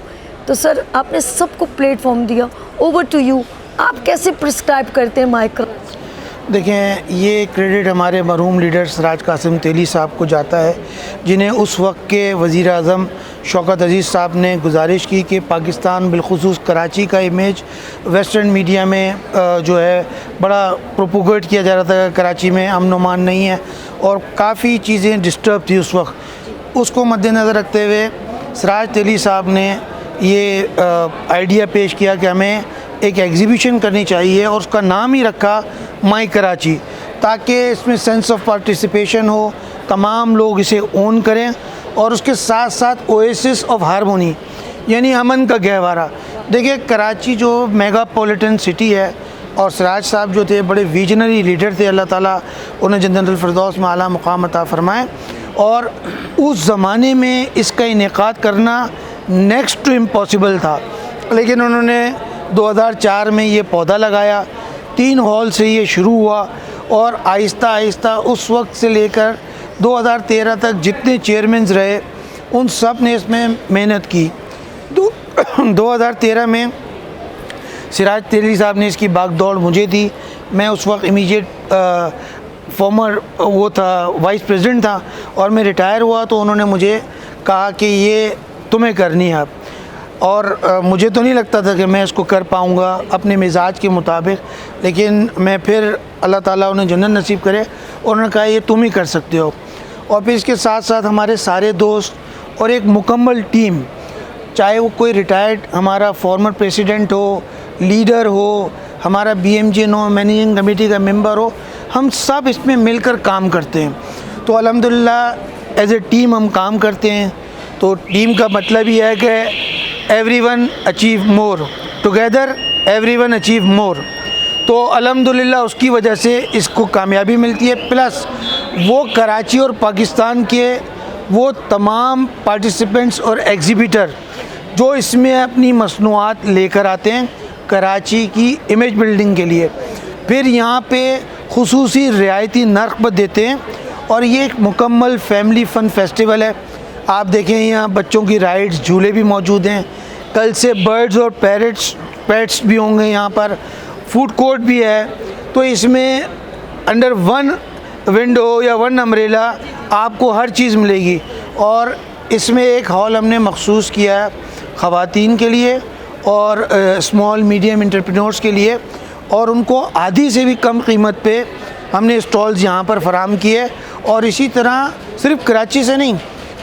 तो सर आपने सबको प्लेटफॉर्म दिया, ओवर टू यू, आप कैसे प्रिस्क्राइब करते हैं माय कराची? देखें, ये क्रेडिट हमारे मरहूम लीडर सराज कासिम तेली साहब को जाता है, जिन्हें उस वक्त के वज़ीर आज़म शौकत अज़ीज़ साहब ने गुजारिश की कि पाकिस्तान बिलखुसूस कराची का इमेज वेस्टर्न मीडिया में जो है बड़ा प्रोपोगेट किया जा रहा था, कराची में अमन व अमान नहीं है और काफ़ी चीज़ें डिस्टर्ब थी उस वक्त। उसको मद्देनज़र रखते हुए सराज तेली साहब ने ये आइडिया पेश किया कि हमें एक एग्ज़िबिशन करनी चाहिए और उसका नाम ही रखा माय कराची, ताकि इसमें सेंस ऑफ पार्टिसिपेशन हो, तमाम लोग इसे ओन करें और उसके साथ साथ ओएसिस ऑफ हारमोनी यानी अमन का गहवारा। देखिए, कराची जो मेगापोलिटन सिटी है और सराज साहब जो थे बड़े विजनरी लीडर थे, अल्लाह ताला उन्हें जन्नतुल फिरदौस में आला मुकाम अता फरमाए। और उस ज़माने में इसका इनेकाद करना नेक्स्ट टू इम्पॉसिबल था, लेकिन उन्होंने 2004 में ये पौधा लगाया, 3 हॉल से ये शुरू हुआ और आहिस्ता आहिस्ता उस वक्त से लेकर 2013 तक जितने चेयरमैन रहे उन सब ने इसमें मेहनत की। 2013 में सिराज तेली साहब ने इसकी बागदौड़ मुझे दी। मैं उस वक्त इमीडिएट फॉर्मर वो था, वाइस प्रेसिडेंट था और मैं रिटायर हुआ तो उन्होंने मुझे कहा कि ये तुम्हें करनी है। और मुझे तो नहीं लगता था कि मैं इसको कर पाऊँगा अपने मिजाज के मुताबिक, लेकिन मैं फिर अल्लाह ताला उन्हें जन्नत नसीब करे, उन्होंने कहा ये तुम ही कर सकते हो। और फिर इसके साथ साथ हमारे सारे दोस्त और एक मुकम्मल टीम, चाहे वो कोई रिटायर्ड हमारा फॉर्मर प्रेसिडेंट हो, लीडर हो, हमारा BMJ नो मैनेजिंग कमेटी का मेंबर हो, हम सब इसमें मिलकर काम करते हैं। तो अल्हम्दुलिल्लाह एज ए टीम हम काम करते हैं। तो टीम का मतलब ये है कि everyone achieve more, together everyone achieve more. तो अल्हम्दुलिल्लाह उसकी वजह से इसको कामयाबी मिलती है। प्लस वो कराची और पाकिस्तान के वो तमाम पार्टिसिपेंट्स और एग्ज़िबिटर जो इसमें अपनी मसनूआत लेकर आते हैं कराची की इमेज बिल्डिंग के लिए, फिर यहाँ पे खुसूसी रियायती नर्ख पर देते हैं। और ये एक मुकम्मल फैमिली फ़न फेस्टिवल है। आप देखें, यहाँ बच्चों की राइड्स, झूले भी मौजूद हैं। कल से बर्ड्स और पेट्स भी होंगे, यहाँ पर फूड कोर्ट भी है। तो इसमें अंडर वन विंडो या वन अम्ब्रेला आपको हर चीज़ मिलेगी। और इसमें एक हॉल हमने मखसूस किया है ख़वातीन के लिए और स्मॉल मीडियम एंटरप्रेन्योर्स के लिए, और उनको आधी से भी कम कीमत पे हमने स्टॉल्स यहाँ पर फराहम किए। और इसी तरह सिर्फ कराची से नहीं,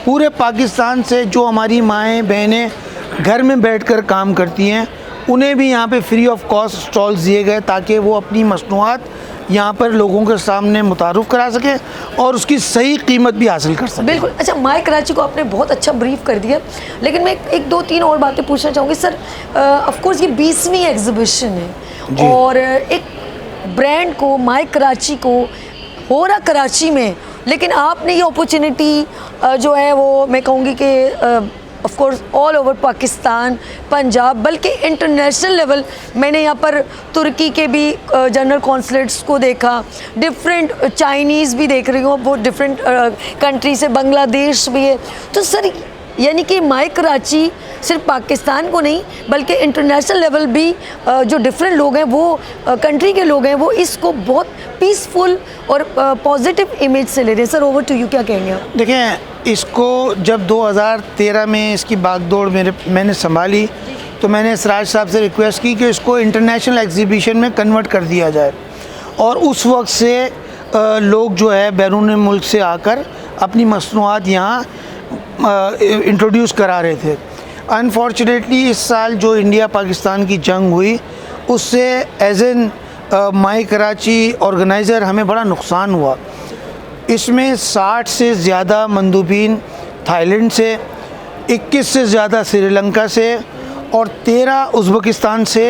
पूरे पाकिस्तान से जो हमारी माएँ बहनें घर में बैठकर काम करती हैं, उन्हें भी यहाँ पे फ्री ऑफ कॉस्ट स्टॉल्स दिए गए ताकि वो अपनी मसनूआत यहाँ पर लोगों के सामने मुतारुफ़ करा सकें और उसकी सही कीमत भी हासिल कर सकें। बिल्कुल। अच्छा, माय कराची को आपने बहुत अच्छा ब्रीफ कर दिया, लेकिन मैं एक दो तीन और बातें पूछना चाहूँगी सर। ऑफ कोर्स ये 20वीं एग्जीबिशन है और एक ब्रांड को, माय कराची को हो रहा कराची में, लेकिन आपने ये अपॉर्चुनिटी जो है वो मैं कहूँगी कि of course all over Pakistan, Punjab, बल्कि इंटरनेशनल लेवल मैंने यहाँ पर तुर्की के भी जनरल कॉन्सुलेट्स को देखा, डिफरेंट चाइनीज़ भी देख रही हूँ, वो डिफरेंट कंट्री से, बांग्लादेश भी है। तो सर यानी कि माय कराची सिर्फ पाकिस्तान को नहीं बल्कि इंटरनेशनल लेवल भी जो डिफरेंट लोग हैं, वो कंट्री के लोग हैं, वो इसको बहुत पीसफुल और पॉजिटिव इमेज से ले रहे हैं। सर ओवर टू यू, क्या कहेंगे आप? देखें, इसको जब 2013 में इसकी बागडोर मैंने संभाली तो मैंने सराज साहब से रिक्वेस्ट की कि इसको इंटरनेशनल एग्जीबिशन में कन्वर्ट कर दिया जाए। और उस वक्त से लोग जो है बैरून मुल्क से आकर अपनी मसनूआत यहाँ इंट्रोड्यूस करा रहे थे। अनफॉर्चुनेटली इस साल जो इंडिया पाकिस्तान की जंग हुई, उससे as an my Karachi organiser हमें बड़ा नुकसान हुआ। इसमें 60 से ज़्यादा मंदूबीन थाईलैंड से, 21 से ज़्यादा श्रीलंका से और 13 उज़्बेकिस्तान से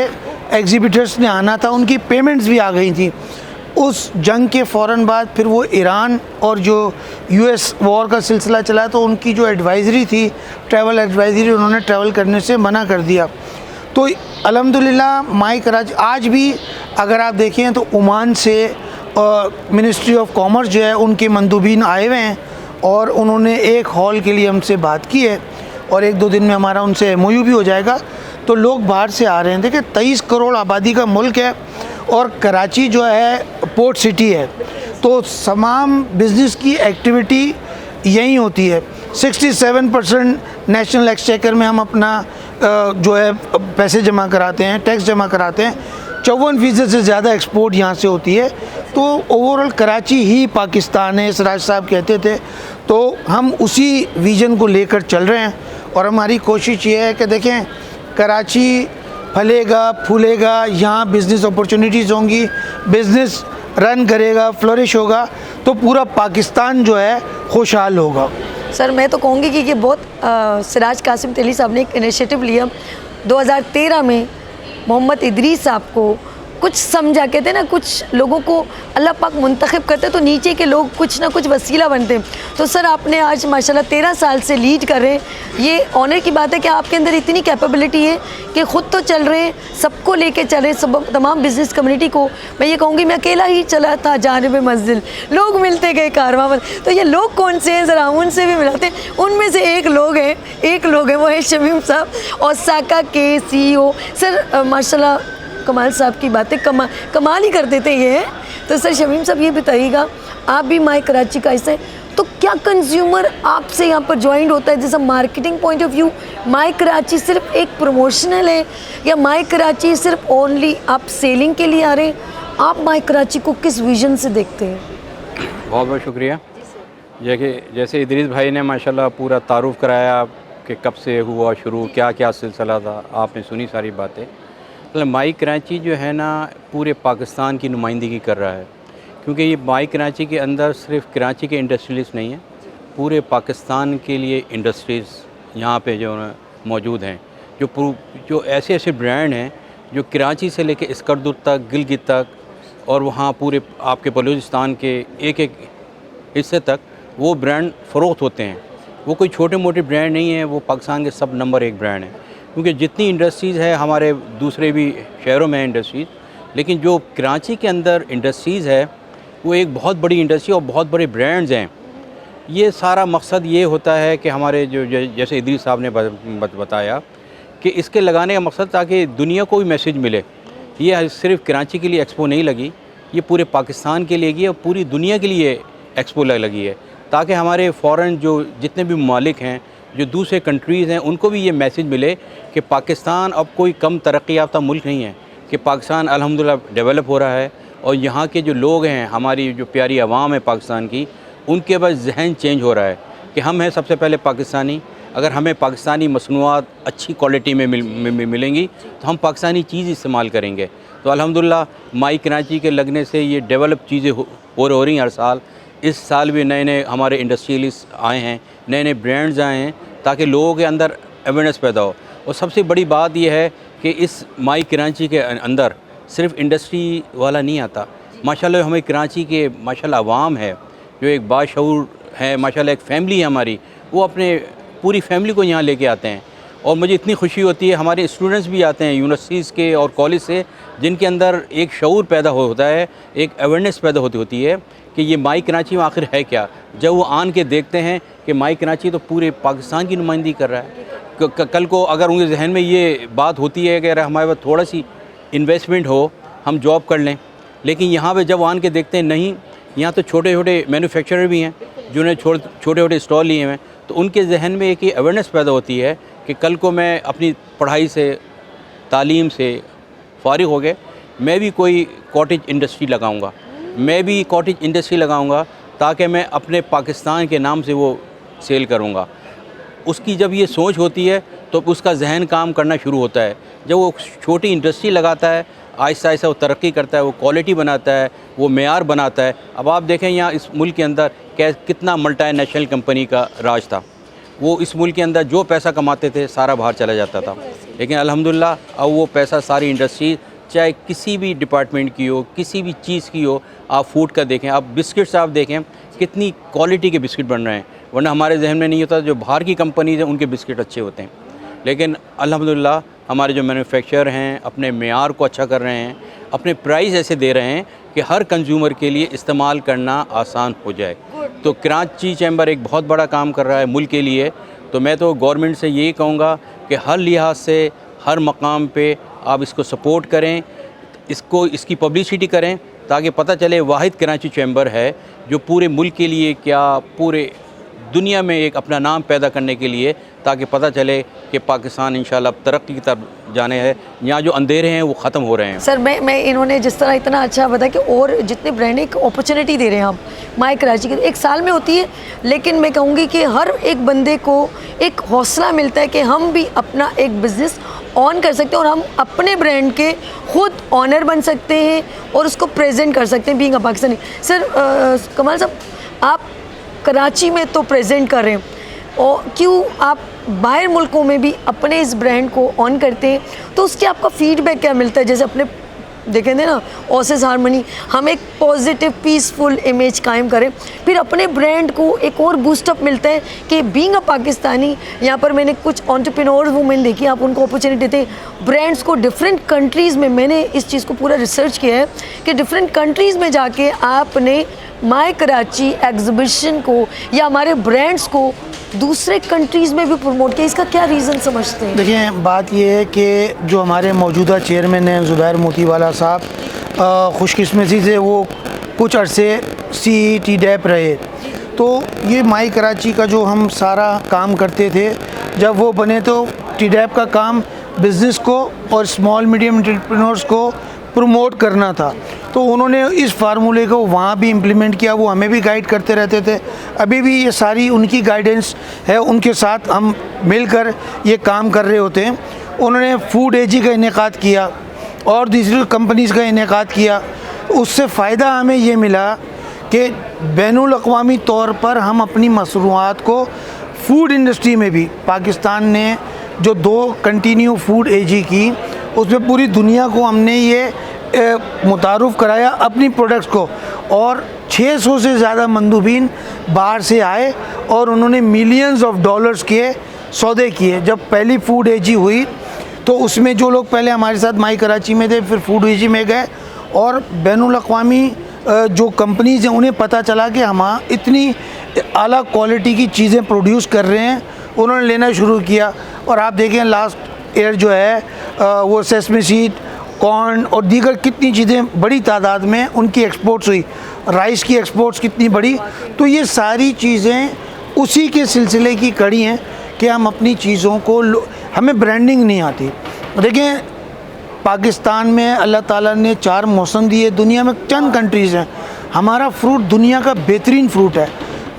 एग्ज़िबिटर्स ने आना था। उनकी पेमेंट्स भी आ गई थी। उस जंग के फ़ौरन बाद फिर वो ईरान और जो यूएस वॉर का सिलसिला चला तो उनकी जो एडवाइज़री थी, ट्रैवल एडवाइज़री, उन्होंने ट्रैवल करने से मना कर दिया। तो अल्हम्दुलिल्लाह माई कराची आज भी अगर आप देखें तो ओमान से मिनिस्ट्री ऑफ कॉमर्स जो है उनके मंदूबीन आए हुए हैं और उन्होंने एक हॉल के लिए हमसे बात की है और 1-2 दिन में हमारा उनसे MOU भी हो जाएगा। तो लोग बाहर से आ रहे हैं। देखिए 23 करोड़ आबादी का मुल्क है और कराची जो है पोर्ट सिटी है, तो तमाम बिज़नेस की एक्टिविटी यहीं होती है। 67% नेशनल एक्सचेकर में हम अपना जो है पैसे जमा कराते हैं, टैक्स जमा कराते हैं। 54% से ज़्यादा एक्सपोर्ट यहाँ से होती है। तो ओवरऑल कराची ही पाकिस्तान है, सिराज साहब कहते थे। तो हम उसी विज़न को लेकर चल रहे हैं और हमारी कोशिश ये है कि देखें कराची फलेगा फूलेगा, यहाँ बिज़नेस अपॉर्चुनिटीज़ होंगी, बिज़नेस रन करेगा, फ्लोरिश होगा, तो पूरा पाकिस्तान जो है खुशहाल होगा। सर मैं तो कहूँगी कि ये बहुत सिराज कासिम तेली साहब ने एक इनिशिएटिव लिया 2013 में। मोहम्मद इदरीस साहब को कुछ समझा, कहते हैं ना कुछ लोगों को अल्लाह पाक मुंतखब करते तो नीचे के लोग कुछ ना कुछ वसीला बनते हैं। तो सर आपने आज माशाल्लाह 13 साल से लीड कर रहे हैं, ये ऑनर की बात है कि आपके अंदर इतनी कैपेबिलिटी है कि ख़ुद तो चल रहे हैं, सबको लेके चल रहे हैं, सब तमाम बिज़नेस कम्युनिटी को। मैं ये कहूँगी मैं अकेला ही चला था जानिब मंजिल, लोग मिलते गए कारवां में। तो ये लोग कौन से हैं ज़रा उनसे भी मिलाते हैं। उनमें से एक लोग हैं वो है शमीम साहब ओसाका के CEO। सर माशाल्लाह कमाल साहब की बातें कमाल ही कर देते ये। तो सर शमीम साहब ये बताइएगा, आप भी माई कराची का हिस्सा है, तो क्या कंज्यूमर आपसे यहाँ पर ज्वाइन होता है? जैसा मार्केटिंग पॉइंट ऑफ व्यू माई कराची सिर्फ एक प्रमोशनल है या माई कराची सिर्फ ओनली आप सेलिंग के लिए आ रहे हैं? आप माई कराची को किस विजन से देखते हैं? बहुत बहुत शुक्रिया। जैसे इदरीस भाई ने माशाल्लाह पूरा तारुफ कराया कि कब से हुआ शुरू, क्या क्या सिलसिला था, आपने सुनी सारी बातें। मतलब माई कराची जो है ना पूरे पाकिस्तान की नुमाइंदगी कर रहा है, क्योंकि ये माई कराची के अंदर सिर्फ कराची के इंडस्ट्रियलिस्ट नहीं हैं, पूरे पाकिस्तान के लिए इंडस्ट्रीज़ यहाँ पे जो मौजूद हैं, जो ऐसे ऐसे ब्रांड हैं जो कराची से लेके इस्करदुर तक, गिलगित तक और वहाँ पूरे आपके बलूचिस्तान के एक एक हिस्से तक वो ब्रांड फ़रोख्त होते हैं। वो कोई छोटे मोटे ब्रांड नहीं है, वो पाकिस्तान के सब नंबर 1 ब्रांड हैं। क्योंकि जितनी इंडस्ट्रीज़ है हमारे दूसरे भी शहरों में इंडस्ट्रीज़, लेकिन जो कराची के अंदर इंडस्ट्रीज़ है वो एक बहुत बड़ी इंडस्ट्री और बहुत बड़े ब्रांड्स हैं। ये सारा मकसद ये होता है कि हमारे जो जैसे इदरीस साहब ने बताया कि इसके लगाने का मकसद ताकि दुनिया को भी मैसेज मिले। ये सिर्फ कराची के लिए एक्सपो नहीं लगी, ये पूरे पाकिस्तान के लिए लगी और पूरी दुनिया के लिए एक्सपो लगी है, ताकि हमारे फ़ॉरेन जो जितने भी ममालिक हैं, जो दूसरे कंट्रीज़ हैं, उनको भी ये मैसेज मिले कि पाकिस्तान अब कोई कम तरक्की याफ्ता मुल्क नहीं है, कि पाकिस्तान अल्हम्दुलिल्लाह डेवलप हो रहा है और यहाँ के जो लोग हैं, हमारी जो प्यारी आवाम है पाकिस्तान की, उनके बस जहन चेंज हो रहा है कि हम हैं सबसे पहले पाकिस्तानी। अगर हमें पाकिस्तानी मसनूआत अच्छी क्वालिटी में मिलेंगी तो हम पाकिस्तानी चीज़ इस्तेमाल करेंगे। तो अल्हम्दुलिल्लाह माई कराची के लगने से ये डेवलप चीज़ें हो रही हैं हर साल। इस साल भी नए नए हमारे इंडस्ट्रियलिस्ट आए हैं, नए नए ब्रांड्स आए हैं, ताकि लोगों के अंदर अवेयरनेस पैदा हो। और सबसे बड़ी बात यह है कि इस माई कराची के अंदर सिर्फ इंडस्ट्री वाला नहीं आता। माशाल्लाह हमें कराची के माशाल्लाह अवाम है जो एक बाशऊर है, माशाल्लाह एक फ़ैमिली है हमारी, वो अपने पूरी फैमिली को यहाँ लेके आते हैं। और मुझे इतनी खुशी होती है, हमारे स्टूडेंट्स भी आते हैं यूनिवर्सिटीज़ के और कॉलेज से, जिनके अंदर एक शऊर पैदा होता है, एक अवेयरनेस पैदा होती है कि ये माई कराची में आखिर है क्या। जब वो आन के देखते हैं कि माई कराची तो पूरे पाकिस्तान की नुमाइंदगी कर रहा है। कल को अगर उनके जहन में ये बात होती है कि अगर हमारे पास थोड़ा सी इन्वेस्टमेंट हो, हम जॉब कर लें, लेकिन यहाँ पे जब आन के देखते हैं नहीं, यहाँ तो छोटे छोटे मैन्युफैक्चरर भी हैं जिन्होंने छोटे छोटे स्टॉल लिए हैं, तो उनके जहन में एक अवेयरनेस पैदा होती है कि कल को मैं अपनी पढ़ाई से, तालीम से फ़ारिग हो गए, मैं भी कोई कॉटेज इंडस्ट्री लगाऊंगा, ताकि मैं अपने पाकिस्तान के नाम से वो सेल करूंगा। उसकी जब ये सोच होती है तो उसका जहन काम करना शुरू होता है। जब वो छोटी इंडस्ट्री लगाता है, आहिस्ता आहिस्ता वो तरक्की करता है, वो क्वालिटी बनाता है, वो मेयार बनाता है। अब आप देखें यहाँ इस मुल्क के अंदर कितना मल्टीनेशनल कंपनी का राज था। वो इस मुल्क के अंदर जो पैसा कमाते थे सारा बाहर चला जाता था, लेकिन अल्हम्दुलिल्लाह अब वो पैसा सारी इंडस्ट्री चाहे किसी भी डिपार्टमेंट की हो, किसी भी चीज़ की हो, आप फूड का देखें, आप बिस्किट्स आप देखें कितनी क्वालिटी के बिस्किट बन रहे हैं। वरना हमारे जहन में नहीं होता जो बाहर की कंपनीज हैं उनके बिस्किट अच्छे होते हैं, लेकिन अल्हम्दुलिल्लाह हमारे जो मैन्युफैक्चरर हैं अपने मेयार को अच्छा कर रहे हैं, अपने प्राइस ऐसे दे रहे हैं कि हर कंज्यूमर के लिए इस्तेमाल करना आसान हो जाए। तो कराची चैम्बर एक बहुत बड़ा काम कर रहा है मुल्क के लिए। तो मैं तो गवर्नमेंट से यही कहूँगा कि हर लिहाज से हर मकाम पे आप इसको सपोर्ट करें, इसकी पब्लिसिटी करें, ताकि पता चले वाहिद कराची चैम्बर है जो पूरे मुल्क के लिए क्या पूरे दुनिया में एक अपना नाम पैदा करने के लिए, ताकि पता चले कि पाकिस्तान इंशाल्लाह तरक्की की तरफ जाने है, यहाँ जो अंधेरे हैं वो ख़त्म हो रहे हैं। सर मैं इन्होंने जिस तरह इतना अच्छा बताया कि और जितने ब्रांड एक अपॉर्चुनिटी दे रहे हैं आप माई कराची की, एक साल में होती है, लेकिन मैं कहूँगी कि हर एक बंदे को एक हौसला मिलता है कि हम भी अपना एक बिज़नेस ऑन कर सकते हैं और हम अपने ब्रांड के खुद ऑनर बन सकते हैं और उसको प्रेजेंट कर सकते हैं बीइंग अ पाकिस्तानी। सर कमाल साहब, आप कराची में तो प्रेजेंट कर रहे हैं, और क्यों आप बाहर मुल्कों में भी अपने इस ब्रांड को ऑन करते हैं, तो उसके आपका फीडबैक क्या मिलता है? जैसे अपने देखें ना ओसिस हारमोनी, हम एक पॉजिटिव पीसफुल इमेज कायम करें, फिर अपने ब्रांड को एक और बूस्टअप मिलता है कि बीइंग अ पाकिस्तानी। यहाँ पर मैंने कुछ एंटरप्रेन्योर वुमेन देखी, आप उनको अपॉर्चुनिटी देते हैं ब्रांड्स को डिफरेंट कंट्रीज़ में। मैंने इस चीज़ को पूरा रिसर्च किया है कि डिफरेंट कंट्रीज़ में जाके आपने माई कराची एग्जीबिशन को या हमारे ब्रांड्स को दूसरे कंट्रीज़ में भी प्रमोट किया। इसका क्या रीज़न समझते हैं? देखिए, बात यह है कि जो हमारे मौजूदा चेयरमैन हैं ज़ुबैर मोतीवाला साहब, खुशकिस्मती से वो कुछ अरसे CET डैप रहे, तो ये माई कराची का जो हम सारा काम करते थे, जब वो बने तो TDAP का काम बिज़नेस को और स्मॉल मीडियम एंटरप्रेन्योर्स को प्रमोट करना था। तो उन्होंने इस फार्मूले को वहाँ भी इम्प्लीमेंट किया, वो हमें भी गाइड करते रहते थे। अभी भी ये सारी उनकी गाइडेंस है, उनके साथ हम मिलकर ये काम कर रहे होते हैं। उन्होंने फूड एजी का इनेकाद किया और दूसरी कंपनीज़ का इनेकाद किया। उससे फ़ायदा हमें ये मिला कि बैनुल अक़वामी तौर पर हम अपनी मसनूआत को फूड इंडस्ट्री में भी, पाकिस्तान ने जो 2 कंटिन्यू फूड एजी की, उसमें पूरी दुनिया को हमने ये मुतारुफ़ कराया अपनी प्रोडक्ट्स को, और 600 से ज़्यादा मंदूबीन बाहर से आए और उन्होंने मिलियंस ऑफ डॉलर्स के सौदे किए। जब पहली फूड एजी हुई तो उसमें जो लोग पहले हमारे साथ माई कराची में थे, फिर फूड एजी में गए, और बैनुल अक़वामी जो कंपनीज़ हैं उन्हें पता चला कि हम इतनी आला क्वालिटी की चीज़ें प्रोड्यूस कर रहे हैं, उन्होंने लेना शुरू किया। और आप देखें लास्ट ईयर जो है वो सेसमी सीड, कॉर्न और दीगर कितनी चीज़ें बड़ी तादाद में उनकी एक्सपोर्ट्स हुई, राइस की एक्सपोर्ट्स कितनी बड़ी। तो ये सारी चीज़ें उसी के सिलसिले की कड़ी हैं कि हम अपनी चीज़ों को, हमें ब्रांडिंग नहीं आती। देखें, पाकिस्तान में अल्लाह ताला ने 4 मौसम दिए, दुनिया में चंद कंट्रीज़ हैं, हमारा फ्रूट दुनिया का बेहतरीन फ्रूट है।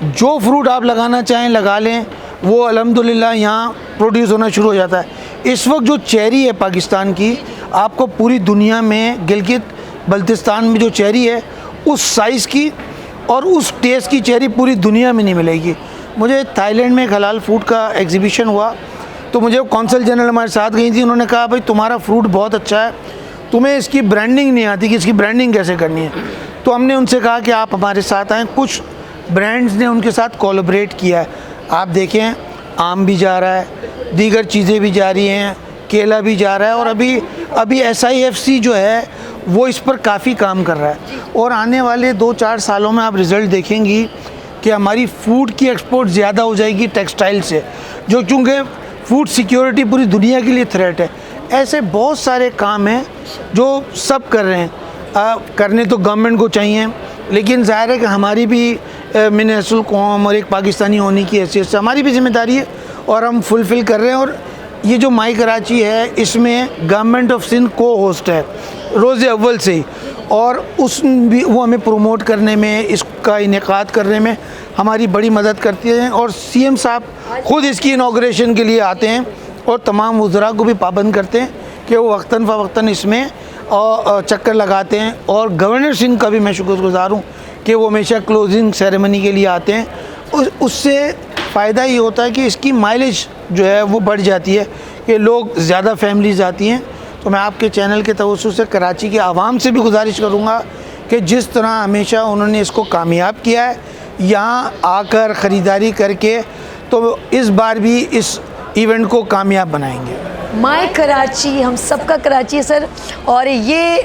जो फ्रूट आप लगाना चाहें लगा लें, वो अल्हम्दुलिल्लाह यहाँ प्रोड्यूस होना शुरू हो जाता है। इस वक्त जो चेरी है पाकिस्तान की, आपको पूरी दुनिया में गिलगित बल्तिस्तान में जो चेरी है उस साइज़ की और उस टेस्ट की चेरी पूरी दुनिया में नहीं मिलेगी। मुझे थाईलैंड में एक हलाल फूड का एग्जीबिशन हुआ, तो मुझे कौंसल जनरल हमारे साथ गई थी, उन्होंने कहा भाई तुम्हारा फ्रूट बहुत अच्छा है, तुम्हें इसकी ब्रांडिंग नहीं आती कि इसकी ब्रांडिंग कैसे करनी है। तो हमने उनसे कहा कि आप हमारे साथ आएँ। कुछ ब्रांड्स ने उनके साथ कोलैबोरेट किया है। आप देखें, आम भी जा रहा है, दीगर चीज़ें भी जा रही हैं, केला भी जा रहा है, और अभी SIFC जो है वो इस पर काफ़ी काम कर रहा है। और आने वाले 2-4 सालों में आप रिज़ल्ट देखेंगी कि हमारी फ़ूड की एक्सपोर्ट ज़्यादा हो जाएगी टेक्सटाइल से, जो चूँकि फूड सिक्योरिटी पूरी दुनिया के लिए थ्रेट है। ऐसे बहुत सारे काम हैं जो सब कर रहे हैं। करने तो गवर्नमेंट को चाहिए, लेकिन ज़ाहिर है कि हमारी भी मिनहसुल कौम और एक पाकिस्तानी होने की हैसियत से हमारी भी जिम्मेदारी है, और हम फुलफ़िल कर रहे हैं। और ये जो माई कराची है, इसमें गवर्नमेंट ऑफ सिंध को होस्ट है रोज़े अव्वल से ही, और वो हमें प्रमोट करने में, इसका इनेकाद करने में हमारी बड़ी मदद करती हैं। और CM साहब ख़ुद इसकी इनाग्रेशन के लिए आते हैं और तमाम वज़रा को भी पाबंद करते हैं कि वो वक्तन फ़वक्तन इसमें चक्कर लगाते हैं। और गवर्नर सिंह का भी मैं शुक्रगुज़ार हूँ कि वो हमेशा क्लोजिंग सेरेमनी के लिए आते हैं। उससे फ़ायदा ये होता है कि इसकी माइलेज जो है वो बढ़ जाती है, कि लोग ज़्यादा फैमिलीज़ आती हैं, तो मैं आपके चैनल के तवज्जो से कराची के आवाम से भी गुजारिश करूँगा कि जिस तरह हमेशा उन्होंने इसको कामयाब किया है, यहाँ आकर ख़रीदारी करके तो इस बार भी इस इवेंट को कामयाब बनाएंगे। माय कराची हम सबका कराची है सर, और ये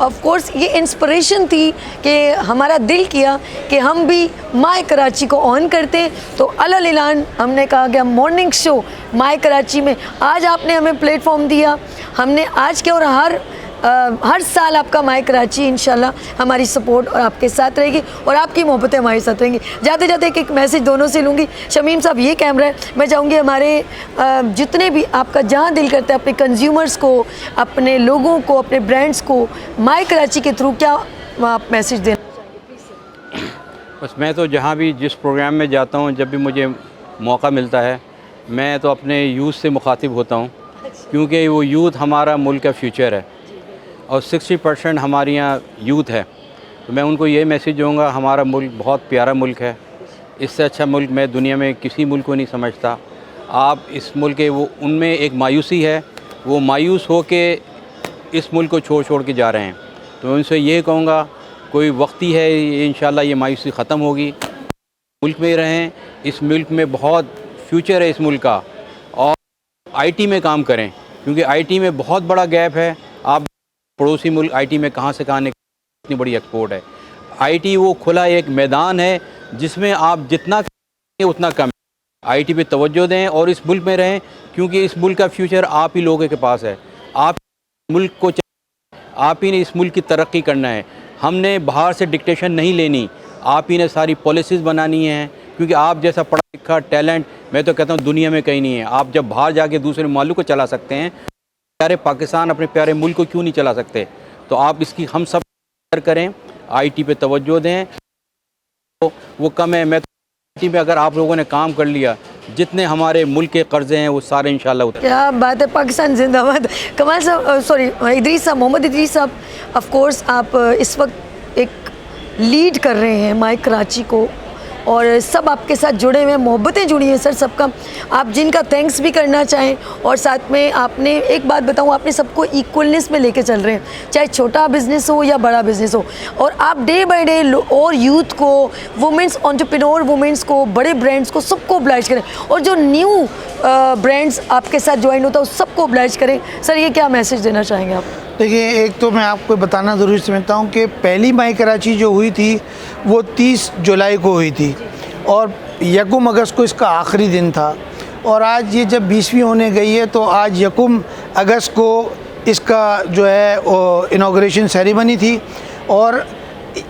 ऑफ कोर्स ये इंस्पिरेशन थी कि हमारा दिल किया कि हम भी माय कराची को ऑन करते, तो अल ऐलान हमने कहा कि हम मॉर्निंग शो माय कराची में आज आपने हमें प्लेटफॉर्म दिया, हमने आज के और हर साल आपका माय कराची इंशाल्लाह हमारी सपोर्ट और आपके साथ रहेगी और आपकी मोहब्बतें हमारे साथ रहेंगी। जाते जाते एक मैसेज दोनों से लूँगी। शमीम साहब ये कैमरा है, मैं चाहूँगी हमारे जितने भी आपका जहाँ दिल करता है अपने कंज्यूमर्स को, अपने लोगों को, अपने ब्रांड्स को माय कराची के थ्रू क्या आप मैसेज देना चाहेंगे? बस मैं तो जहाँ भी जिस प्रोग्राम में जाता हूँ, जब भी मुझे मौका मिलता है, मैं तो अपने यूथ से मुखातिब होता हूँ, क्योंकि वो यूथ हमारा मुल्क का फ्यूचर है और 60% हमारे यहाँ यूथ है। तो मैं उनको ये मैसेज दूँगा, हमारा मुल्क बहुत प्यारा मुल्क है, इससे अच्छा मुल्क मैं दुनिया में किसी मुल्क को नहीं समझता। आप इस मुल्क के वो उनमें एक मायूसी है, वो मायूस हो के इस मुल्क को छोड़ के जा रहे हैं। तो मैं उनसे ये कहूँगा, कोई वक्ती है, इंशाल्लाह ये मायूसी ख़त्म होगी। मुल्क में रहें, इस मुल्क में बहुत फ्यूचर है इस मुल्क का, और आईटी में काम करें, क्योंकि आईटी में बहुत बड़ा गैप है। आप पड़ोसी मुल्क आईटी में कहाँ से कहाँ इतनी बड़ी एक्सपोर्ट है। आईटी वो खुला एक मैदान है जिसमें आप जितना करेंगे उतना कम। आईटी पे तवज्जो दें और इस मुल्क में रहें, क्योंकि इस मुल्क का फ्यूचर आप ही लोगों के पास है। आप मुल्क को, आप ही ने इस मुल्क की तरक्की करना है। हमने बाहर से डिक्टेशन नहीं लेनी, आप ही ने सारी पॉलिसीज़ बनानी है, क्योंकि आप जैसा पढ़ा लिखा टैलेंट मैं तो कहता हूँ दुनिया में कहीं नहीं है। आप जब बाहर जाके दूसरे मुल्क को चला सकते हैं, प्यारे पाकिस्तान अपने प्यारे मुल्क को क्यों नहीं चला सकते? तो आप इसकी हम सब करें, आईटी पे तवज्जो दें। तो वो कम है, मैं तो आईटी में अगर आप लोगों ने काम कर लिया, जितने हमारे मुल्क के कर्जे हैं वो सारे इंशाल्लाह उतर। क्या बात है, पाकिस्तान जिंदाबाद। कमाल साहब, सॉरी इदरीस साहब, मोहम्मद इदरीस साहब, ऑफ कोर्स आप इस वक्त एक लीड कर रहे हैं माय कराची को, और सब आपके साथ जुड़े हुए हैं, मोहब्बतें जुड़ी हैं सर सबका। आप जिनका थैंक्स भी करना चाहें, और साथ में आपने एक बात बताऊं, आपने सबको इक्वलनेस में लेके चल रहे हैं, चाहे छोटा बिजनेस हो या बड़ा बिजनेस हो, और आप डे बाय डे और यूथ को, वुमेंस एंटरप्रेन्योर वुमेंस को, बड़े ब्रांड्स को, सबको ऑब्लाइज करें, और जो न्यू ब्रांड्स आपके साथ ज्वाइन होता है उस सबको ऑब्लाइज करें। सर ये क्या मैसेज देना चाहेंगे आप? देखिए, एक तो मैं आपको बताना ज़रूरी समझता हूँ कि पहली माय कराची जो हुई थी वो 30 जुलाई को हुई थी, और 1 अगस्त को इसका आखिरी दिन था, और आज ये जब 20वीं होने गई है, तो आज 1 अगस्त को इसका जो है इनॉग्रेशन सेरेमनी थी, और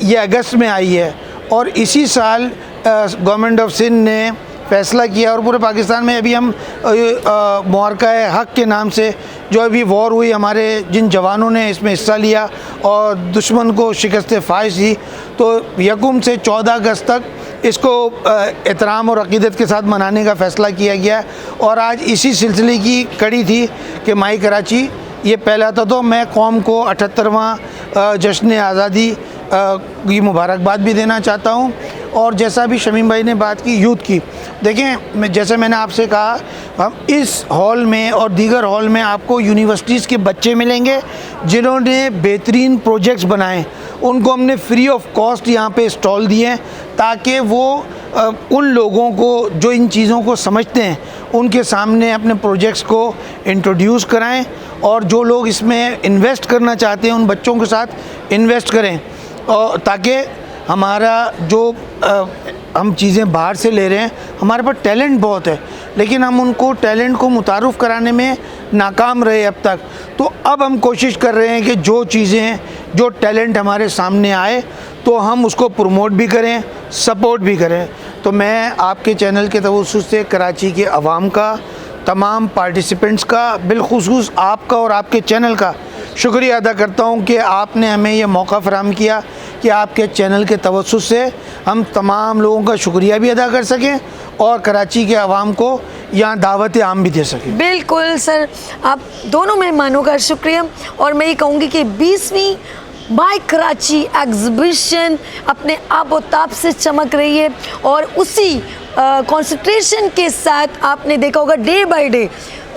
ये अगस्त में आई है। और इसी साल गवर्नमेंट ऑफ सिंध ने फ़ैसला किया, और पूरे पाकिस्तान में अभी हम मुआरका हक़ के नाम से जो अभी वॉर हुई, हमारे जिन जवानों ने इसमें हिस्सा लिया और दुश्मन को शिकस्त फ़ाइश दी, तो 1 से 14 अगस्त तक इसको एहतराम और अक़ीदत के साथ मनाने का फ़ैसला किया गया। और आज इसी सिलसिले की कड़ी थी कि माय कराची ये पहला था। तो मैं कौम को 78वां जश्न आज़ादी की मुबारकबाद भी देना चाहता हूँ। और जैसा भी शमीम भाई ने बात की यूथ की, देखें, जैसे मैंने आपसे कहा, हम इस हॉल में और दीगर हॉल में आपको यूनिवर्सिटीज़ के बच्चे मिलेंगे जिन्होंने बेहतरीन प्रोजेक्ट्स बनाए। उनको हमने फ्री ऑफ कॉस्ट यहाँ पे स्टॉल दिए हैं, ताकि वो उन लोगों को जो इन चीज़ों को समझते हैं उनके सामने अपने प्रोजेक्ट्स को इंट्रोड्यूस कराएं, और जो लोग इसमें इन्वेस्ट करना चाहते हैं उन बच्चों के साथ इन्वेस्ट करें, और ताकि हमारा जो हम चीज़ें बाहर से ले रहे हैं, हमारे पास टैलेंट बहुत है, लेकिन हम उनको टैलेंट को मुतारुफ़ कराने में नाकाम रहे अब तक। तो अब हम कोशिश कर रहे हैं कि जो चीज़ें, जो टैलेंट हमारे सामने आए, तो हम उसको प्रमोट भी करें, सपोर्ट भी करें। तो मैं आपके चैनल के तवज्जो से कराची के अवाम का, तमाम पार्टिसिपेंट्स का, बिलखुसूस आपका और आपके चैनल का शुक्रिया अदा करता हूँ कि आपने हमें यह मौका फराहम किया कि आपके चैनल के तवज्जो से हम तमाम लोगों का शुक्रिया भी अदा कर सकें और कराची के अवाम को यहाँ दावत आम भी दे सकें। बिल्कुल सर, आप दोनों मेहमानों का शुक्रिया। और मैं ये कहूँगी कि 20वीं माय कराची एग्ज़िबिशन अपने आबोताब से चमक रही है, और उसी कंसंट्रेशन के साथ आपने देखा होगा डे बाय डे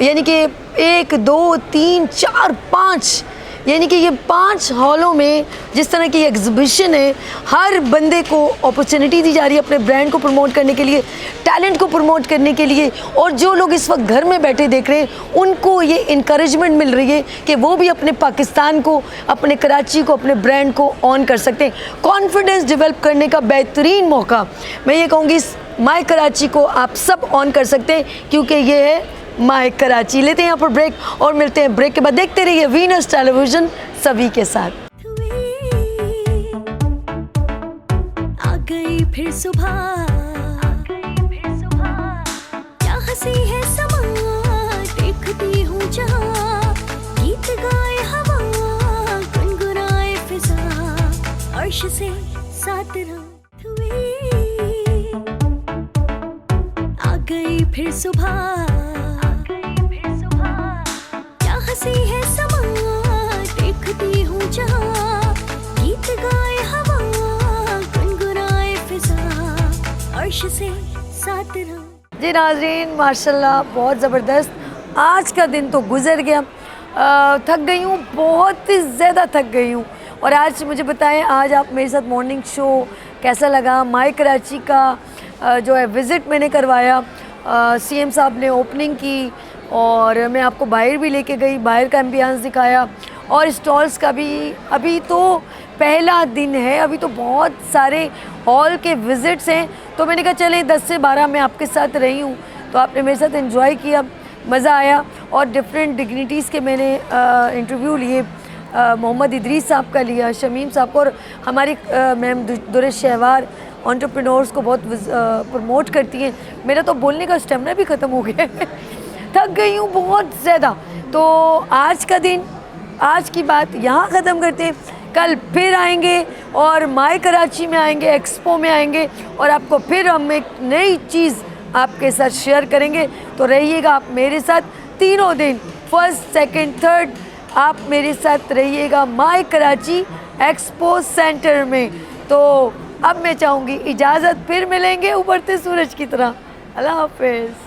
यानी कि 1, 2, 3, 4, 5 यानी कि ये 5 हॉलों में जिस तरह की एग्जीबिशन है, हर बंदे को अपॉर्चुनिटी दी जा रही है अपने ब्रांड को प्रमोट करने के लिए, टैलेंट को प्रमोट करने के लिए। और जो लोग इस वक्त घर में बैठे देख रहे हैं उनको ये इनकरेजमेंट मिल रही है कि वो भी अपने पाकिस्तान को, अपने कराची को, अपने ब्रांड को ऑन कर सकते हैं। कॉन्फिडेंस डेवलप करने का बेहतरीन मौका मैं ये कहूँगी इस माय कराची को आप सब ऑन कर सकते हैं, क्योंकि ये है माय कराची। लेते हैं यहाँ पर ब्रेक और मिलते हैं ब्रेक के बाद। देखते रहिए वीनस टेलीविजन सभी के साथ। आ गई फिर सुबह, क्या हंसी है समा, देखती हूँ जहाँ, गीत गाए हवा, गुनगुनाए फिजा, अर्श से साथ रात हुई। आ गई फिर सुबह, हंसी है समा, देखती हूँ जहाँ, गीत गाए हवा, गुनगुनाए फिजा, अर्श से साथ रहो। जी नाज़रीन, माशाल्लाह बहुत ज़बरदस्त आज का दिन तो गुजर गया। थक गई हूँ, बहुत ही ज़्यादा थक गई हूँ। और आज मुझे बताएं, आज आप मेरे साथ मॉर्निंग शो कैसा लगा? माय कराची का जो है विज़िट मैंने करवाया, सीएम साहब ने ओपनिंग की और मैं आपको बाहर भी लेके गई, बाहर का एम्बियंस दिखाया और स्टॉल्स का भी। अभी तो पहला दिन है, अभी तो बहुत सारे हॉल के विज़िट्स हैं, तो मैंने कहा चलें 10 से 12 मैं आपके साथ रही हूँ, तो आपने मेरे साथ एंजॉय किया, मज़ा आया। और डिफरेंट डिग्निटीज़ के मैंने इंटरव्यू लिए, मोहम्मद इदरीस साहब का लिया, शमीम साहब को, और हमारी मैम दुरेश शहवार एंटरप्रेन्योर्स को बहुत प्रमोट करती हैं। मेरा तो बोलने का स्टेमिना भी ख़त्म हो गया है थक गई हूँ बहुत ज़्यादा। तो आज का दिन, आज की बात यहाँ ख़त्म करते हैं। कल फिर आएंगे और माय कराची में आएंगे, एक्सपो में आएंगे और आपको फिर हम एक नई चीज़ आपके साथ शेयर करेंगे। तो रहिएगा आप मेरे साथ तीनों दिन, फर्स्ट, सेकंड, थर्ड, आप मेरे साथ रहिएगा माय कराची एक्सपो सेंटर में। तो अब मैं चाहूँगी इजाज़त, फिर मिलेंगे उभरते सूरज की तरह। अल्लाह हाफिज़।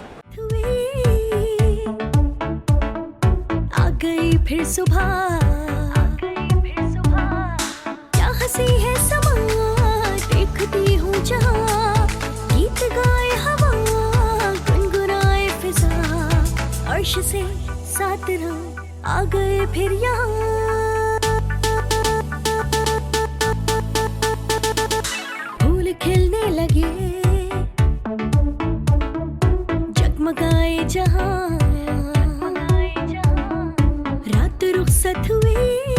आ गई फिर सुबह, क्या हंसी है समा, देखती हूँ जहाँ, गीत गाए हवा, गुनगुनाए फिजा, अर्श से साथ रहो। आ गए फिर यहाँ, फूल खिलने लगे, जगमगाए जहाँ, रात रुखसत हुई।